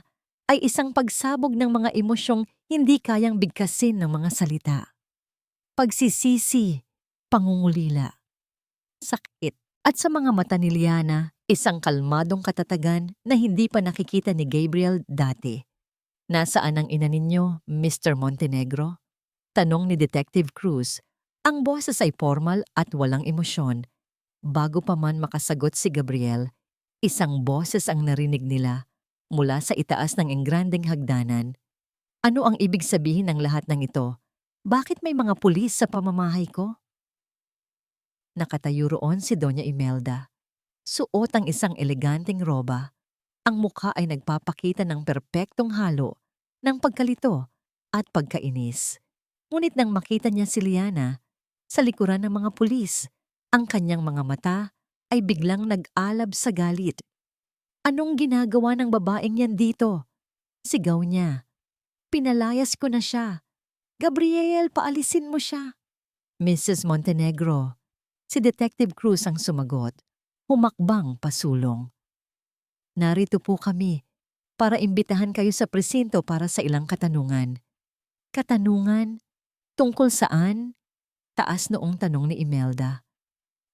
ay isang pagsabog ng mga emosyong hindi kayang bigkasin ng mga salita. Pagsisisi, pangungulila, sakit. At sa mga mata ni Liana, isang kalmadong katatagan na hindi pa nakikita ni Gabriel dati. Nasaan ang ina ninyo, Mr. Montenegro? Tanong ni Detective Cruz. Ang boses ay formal at walang emosyon. Bago pa man makasagot si Gabriel, isang boses ang narinig nila mula sa itaas ng engrandeng hagdanan. Ano ang ibig sabihin ng lahat ng ito? Bakit may mga pulis sa pamamahay ko? Nakatayo roon si Doña Imelda. Suot ang isang eleganteng roba. Ang mukha ay nagpapakita ng perpektong halo ng pagkalito at pagkainis. Ngunit nang makita niya si Liana sa likuran ng mga pulis, ang kanyang mga mata ay biglang nag-alab sa galit. Anong ginagawa ng babaeng yan dito? Sigaw niya. Pinalayas ko na siya. Gabriel, paalisin mo siya. Mrs. Montenegro, si Detective Cruz ang sumagot. Humakbang pasulong. Narito po kami para imbitahan kayo sa presinto para sa ilang katanungan. Katanungan? Tungkol saan? Taas noong tanong ni Imelda.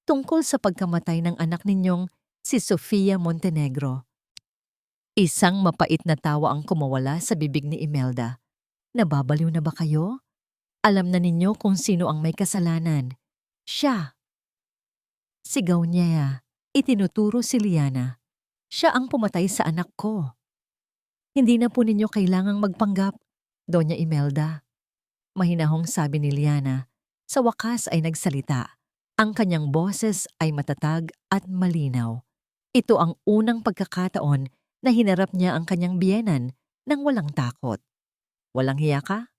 Tungkol sa pagkamatay ng anak ninyong si Sofia Montenegro. Isang mapait na tawa ang kumawala sa bibig ni Imelda. Nababaliw na ba kayo? Alam na ninyo kung sino ang may kasalanan. Siya. Sigaw niya. Itinuturo si Liana. Siya ang pumatay sa anak ko. Hindi na po ninyo kailangang magpanggap, Doña Imelda. Mahinahong sabi ni Liana. Sa wakas ay nagsalita. Ang kanyang boses ay matatag at malinaw. Ito ang unang pagkakataon na hinarap niya ang kanyang biyenan nang walang takot. Walang hiya ka?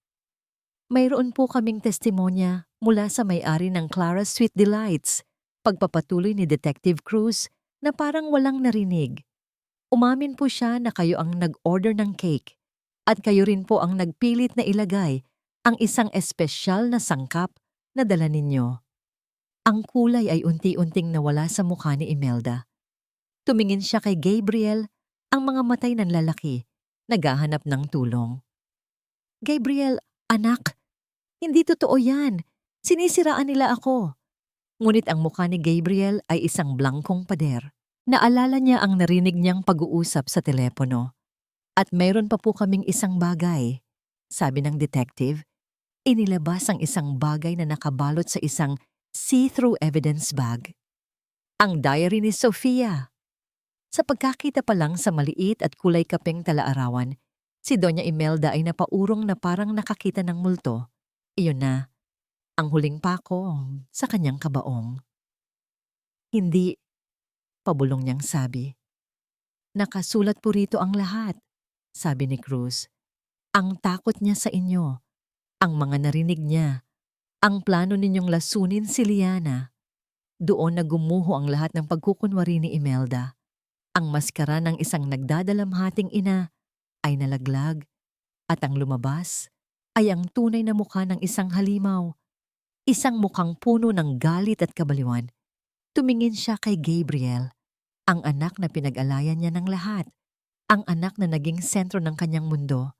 Mayroon po kaming testimonya mula sa may-ari ng Clara's Sweet Delights, pagpapatuloy ni Detective Cruz na parang walang narinig. Umamin po siya na kayo ang nag-order ng cake at kayo rin po ang nagpilit na ilagay ang isang espesyal na sangkap na dala ninyo. Ang kulay ay unti-unting nawala sa mukha ni Imelda. Tumingin siya kay Gabriel, ang mga matay ng lalaki, naghahanap ng tulong. Gabriel, anak, hindi totoo yan. Sinisiraan nila ako. Ngunit ang mukha ni Gabriel ay isang blangkong pader. Naalala niya ang narinig niyang pag-uusap sa telepono. At mayroon pa po kaming isang bagay, sabi ng detective. Inilabas ang isang bagay na nakabalot sa isang see-through evidence bag. Ang diary ni Sofia. Sa pagkakita pa lang sa maliit at kulay kapeng talaarawan, si Doña Imelda ay napaurong na parang nakakita ng multo. Iyon na, ang huling pako sa kanyang kabaong. Hindi, pabulong niyang sabi. Nakasulat po rito ang lahat, sabi ni Cruz. Ang takot niya sa inyo, ang mga narinig niya, ang plano ninyong lasunin si Liana. Doon na gumuho ang lahat ng pagkukunwari ni Imelda. Ang maskara ng isang nagdadalamhating ina ay nalaglag at ang lumabas ay ang tunay na mukha ng isang halimaw. Isang mukhang puno ng galit at kabaliwan. Tumingin siya kay Gabriel, ang anak na pinag-alayan niya ng lahat, ang anak na naging sentro ng kanyang mundo,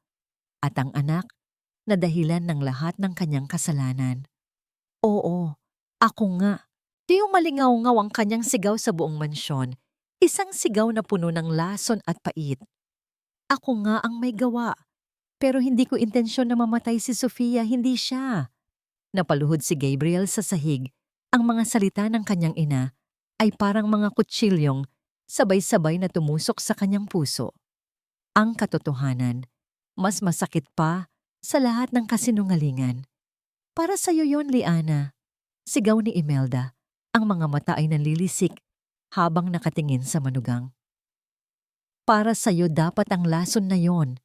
at ang anak na dahilan ng lahat ng kanyang kasalanan. Oo, ako nga. Di yung malingaw-ngaw ang kanyang sigaw sa buong mansyon. Isang sigaw na puno ng lason at pait. Ako nga ang may gawa. Pero hindi ko intensyon na mamatay si Sofia, hindi siya. Napaluhod si Gabriel sa sahig. Ang mga salita ng kanyang ina ay parang mga kutsilyong sabay-sabay na tumusok sa kanyang puso. Ang katotohanan, mas masakit pa sa lahat ng kasinungalingan. Para sa'yo yon, Liana. Sigaw ni Imelda. Ang mga mata ay nanlilisik habang nakatingin sa manugang. Para sa'yo dapat ang lason na yon.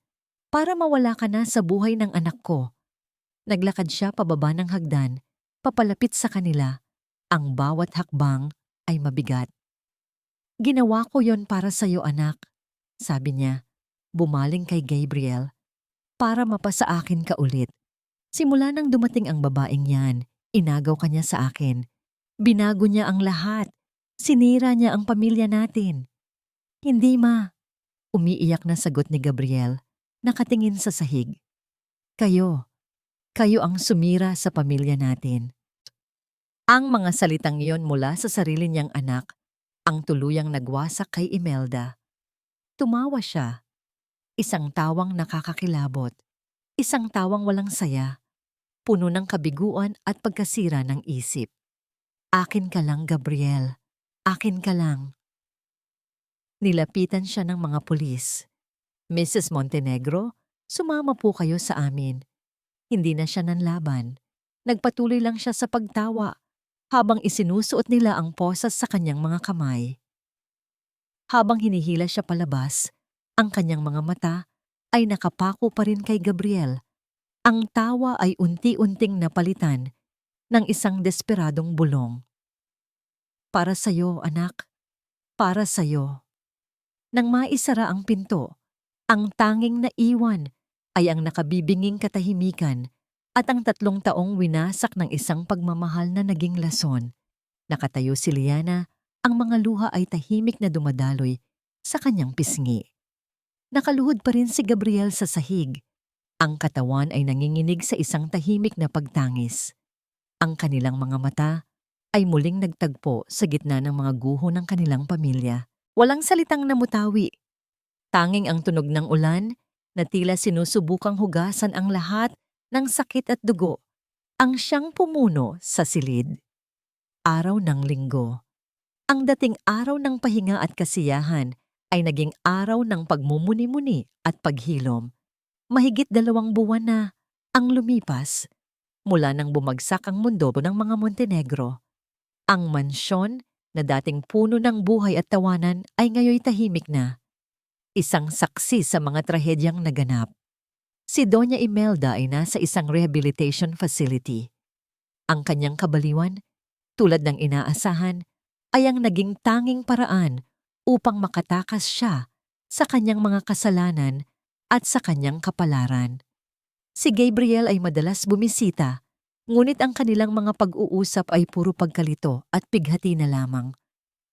Para mawala ka na sa buhay ng anak ko. Naglakad siya pababa ng hagdan, papalapit sa kanila. Ang bawat hakbang ay mabigat. Ginawa ko yon para sa'yo, anak, sabi niya, bumaling kay Gabriel, para mapasa akin ka ulit. Simula nang dumating ang babaeng yan, inagaw ka niya sa akin. Binago niya ang lahat. Sinira niya ang pamilya natin. Hindi, ma. Umiiyak na sagot ni Gabriel, nakatingin sa sahig. Kayo ang sumira sa pamilya natin. Ang mga salitang iyon mula sa sarili niyang anak, ang tuluyang nagwasak kay Imelda. Tumawa siya. Isang tawang nakakakilabot. Isang tawang walang saya. Puno ng kabiguan at pagkasira ng isip. Akin ka lang, Gabriel. Akin ka lang. Nilapitan siya ng mga pulis. Mrs. Montenegro, sumama po kayo sa amin. Hindi na siya nanlaban. Nagpatuloy lang siya sa pagtawa habang isinusuot nila ang posas sa kanyang mga kamay. Habang hinihila siya palabas, ang kanyang mga mata ay nakapako pa rin kay Gabriel. Ang tawa ay unti-unting napalitan ng isang desperadong bulong. Para sa'yo, anak. Para sa'yo. Nang maisara ang pinto, ang tanging naiwan ay ang nakabibinging katahimikan at ang 3 taong winasak ng isang pagmamahal na naging lason. Nakatayo si Liana, ang mga luha ay tahimik na dumadaloy sa kanyang pisngi. Nakaluhod pa rin si Gabriel sa sahig. Ang katawan ay nanginginig sa isang tahimik na pagtangis. Ang kanilang mga mata ay muling nagtagpo sa gitna ng mga guho ng kanilang pamilya. Walang salitang namutawi. Tanging ang tunog ng ulan na tila sinusubukang hugasan ang lahat ng sakit at dugo ang siyang pumuno sa silid. Araw ng linggo. Ang dating araw ng pahinga at kasiyahan ay naging araw ng pagmumuni-muni at paghilom. Mahigit 2 buwan na ang lumipas mula nang bumagsak ang mundo ng mga Montenegro. Ang mansyon na dating puno ng buhay at tawanan ay ngayoy tahimik na. Isang saksi sa mga trahedyang naganap. Si Doña Imelda ay nasa isang rehabilitation facility. Ang kanyang kabaliwan, tulad ng inaasahan, ay ang naging tanging paraan upang makatakas siya sa kanyang mga kasalanan at sa kanyang kapalaran. Si Gabriel ay madalas bumisita, ngunit ang kanilang mga pag-uusap ay puro pagkalito at pighati na lamang.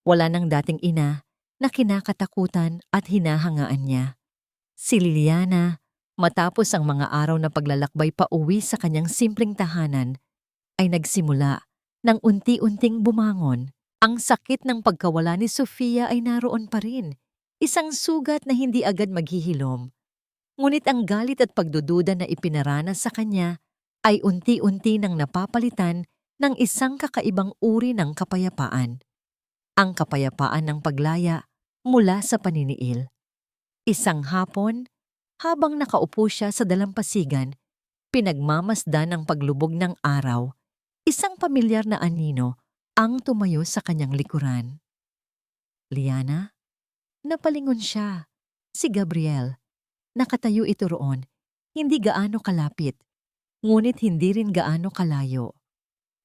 Wala nang dating ina na kinakatakutan at hinahangaan niya. Si Liliana, matapos ang mga araw na paglalakbay pa uwi sa kanyang simpleng tahanan, ay nagsimula ng unti-unting bumangon. Ang sakit ng pagkawala ni Sofia ay naroon pa rin, isang sugat na hindi agad maghihilom. Ngunit ang galit at pagdududa na ipinaranas sa kanya ay unti-unti nang napapalitan ng isang kakaibang uri ng kapayapaan. Ang kapayapaan ng paglaya mula sa paniniil. Isang hapon, habang nakaupo siya sa dalampasigan, pinagmamasdan ng paglubog ng araw, isang pamilyar na anino ang tumayo sa kanyang likuran. Liana? Napalingon siya. Si Gabriel. Nakatayo ito roon, hindi gaano kalapit, ngunit hindi rin gaano kalayo.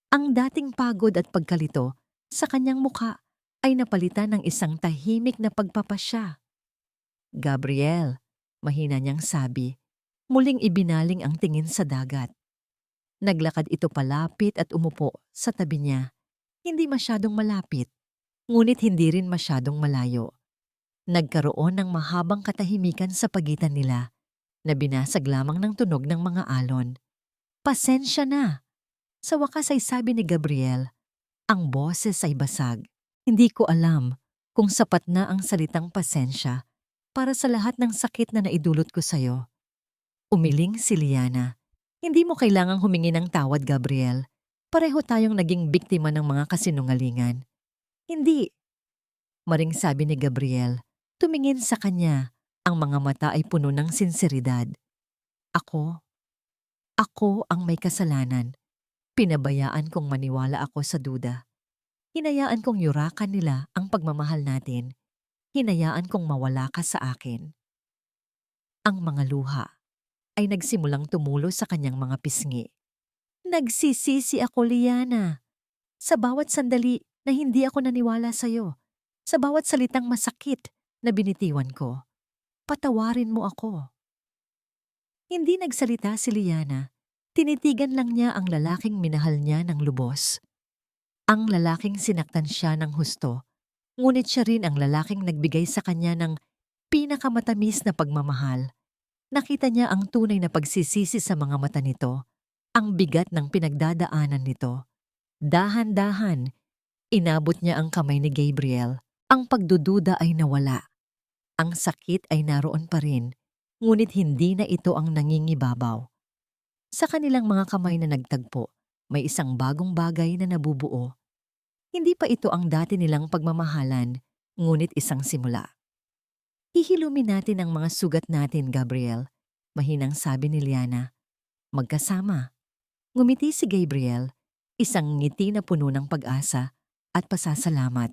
Ang dating pagod at pagkalito sa kanyang mukha ay napalitan ng isang tahimik na pagpapasya. Gabriel, mahina niyang sabi, muling ibinaling ang tingin sa dagat. Naglakad ito palapit at umupo sa tabi niya. Hindi masyadong malapit, ngunit hindi rin masyadong malayo. Nagkaroon ng mahabang katahimikan sa pagitan nila na binasag lamang ng tunog ng mga alon. Pasensya na. Sa wakas ay sabi ni Gabriel, ang boses ay basag. Hindi ko alam. kung sapat na ang salitang pasensya para sa lahat ng sakit na naidulot ko sa'yo. Umiling si Liana. Hindi mo kailangang humingi ng tawad, Gabriel. Pareho tayong naging biktima ng mga kasinungalingan. Hindi, maring sabi ni Gabriel. Tumingin sa kanya. Ang mga mata ay puno ng sinseridad. Ako ang may kasalanan. Pinabayaan kong maniwala ako sa duda. Hinayaan kong yurakan nila ang pagmamahal natin. Hinayaan kong mawala ka sa akin. Ang mga luha ay nagsimulang tumulo sa kanyang mga pisngi. Nagsisisi ako, Liana. Sa bawat sandali na hindi ako naniwala sa'yo. Sa bawat salitang masakit na binitiwan ko. Patawarin mo ako. Hindi nagsalita si Liana. Tinitigan lang niya ang lalaking minahal niya ng lubos. Ang lalaking sinaktan siya ng husto, ngunit siya rin ang lalaking nagbigay sa kanya ng pinakamatamis na pagmamahal. Nakita niya ang tunay na pagsisisi sa mga mata nito, ang bigat ng pinagdadaanan nito. Dahan-dahan, inabot niya ang kamay ni Gabriel. Ang pagdududa ay nawala. Ang sakit ay naroon pa rin, ngunit hindi na ito ang nangingibabaw. Sa kanilang mga kamay na nagtagpo, may isang bagong bagay na nabubuo. Hindi pa ito ang dati nilang pagmamahalan, ngunit isang simula. Hihilumin natin ang mga sugat natin, Gabriel. Mahinang sabi ni Liana. Magkasama. Ngumiti si Gabriel, isang ngiti na puno ng pag-asa at pasasalamat.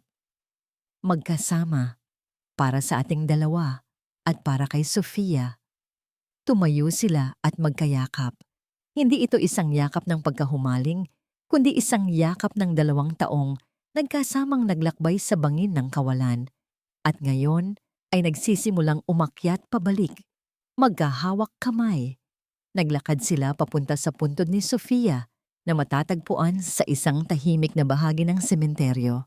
Magkasama. Para sa ating dalawa at para kay Sofia. Tumayo sila at magkayakap. Hindi ito isang yakap ng pagkahumaling, kundi isang yakap ng 2 taong nagkasamang naglakbay sa bangin ng kawalan. At ngayon ay nagsisimulang umakyat pabalik, magkahawak kamay. Naglakad sila papunta sa puntod ni Sofia na matatagpuan sa isang tahimik na bahagi ng sementeryo.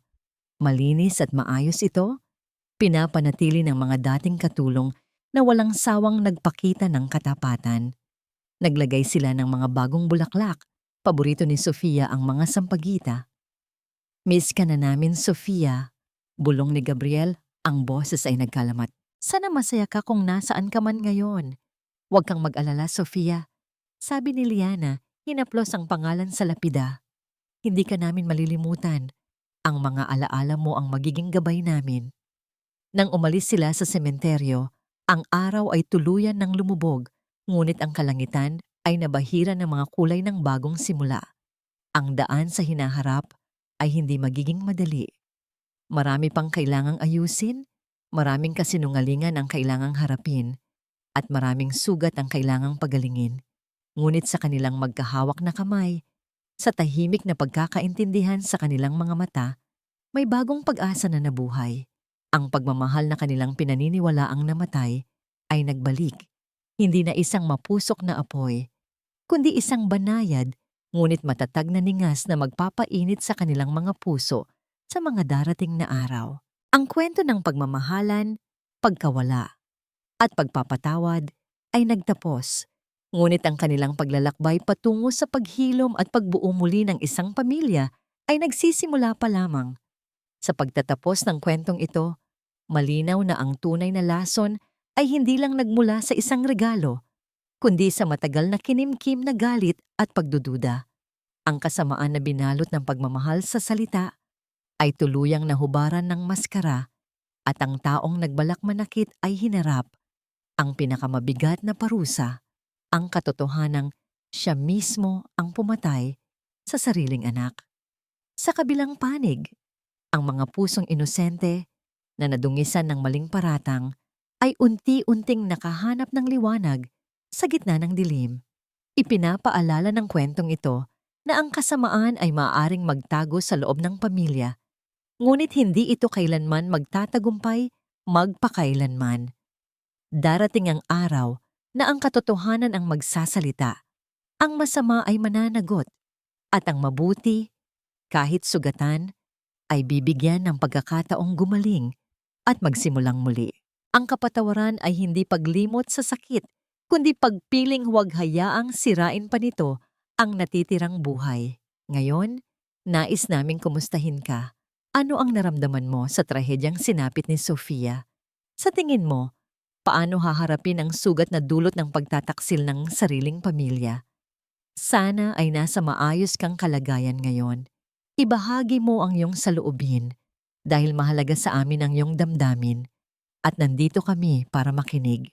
Malinis at maayos ito, pinapanatili ng mga dating katulong na walang sawang nagpakita ng katapatan. Naglagay sila ng mga bagong bulaklak. Paborito ni Sofia ang mga sampagita. Miss ka na namin, Sofia. Bulong ni Gabriel, ang boses ay nagkalamat. Sana masaya ka kung nasaan ka man ngayon. Huwag kang mag-alala, Sofia. Sabi ni Liana, hinaplos ang pangalan sa lapida. Hindi ka namin malilimutan. Ang mga alaala mo ang magiging gabay namin. Nang umalis sila sa sementeryo, ang araw ay tuluyan ng lumubog. Ngunit ang kalangitan ay nabahira ng mga kulay ng bagong simula. Ang daan sa hinaharap ay hindi magiging madali. Marami pang kailangang ayusin, maraming kasinungalingan ang kailangang harapin, at maraming sugat ang kailangang pagalingin. Ngunit sa kanilang magkahawak na kamay, sa tahimik na pagkakaintindihan sa kanilang mga mata, may bagong pag-asa na nabuhay. Ang pagmamahal na kanilang pinaniniwalaang namatay ay nagbalik. Hindi na isang mapusok na apoy, kundi isang banayad, ngunit matatag na ningas na magpapainit sa kanilang mga puso sa mga darating na araw. Ang kwento ng pagmamahalan, pagkawala, at pagpapatawad ay nagtapos, ngunit ang kanilang paglalakbay patungo sa paghilom at pagbuo muli ng isang pamilya ay nagsisimula pa lamang. Sa pagtatapos ng kwentong ito, malinaw na ang tunay na lason ay hindi lang nagmula sa isang regalo, kundi sa matagal na kinimkim na galit at pagdududa. Ang kasamaan na binalot ng pagmamahal sa salita ay tuluyang nahubaran ng maskara at ang taong nagbalak manakit ay hinarap ang pinakamabigat na parusa, ang katotohanang siya mismo ang pumatay sa sariling anak. Sa kabilang panig, ang mga pusong inosente na nadungisan ng maling paratang ay unti-unting nakahanap ng liwanag sa gitna ng dilim. Ipinapaalala ng kwentong ito na ang kasamaan ay maaaring magtago sa loob ng pamilya, ngunit hindi ito kailanman magtatagumpay magpakailanman. Darating ang araw na ang katotohanan ang magsasalita, ang masama ay mananagot, at ang mabuti, kahit sugatan, ay bibigyan ng pagkakataong gumaling at magsimulang muli. Ang kapatawaran ay hindi paglimot sa sakit, kundi pagpiling huwag hayaang sirain pa nito ang natitirang buhay. Ngayon, nais naming kumustahin ka Ano ang naramdaman mo sa trahedyang sinapit ni Sofia? Sa tingin mo, paano haharapin ang sugat na dulot ng pagtataksil ng sariling pamilya? Sana ay nasa maayos kang kalagayan ngayon. Ibahagi mo ang iyong saloobin dahil mahalaga sa amin ang iyong damdamin at nandito kami para makinig.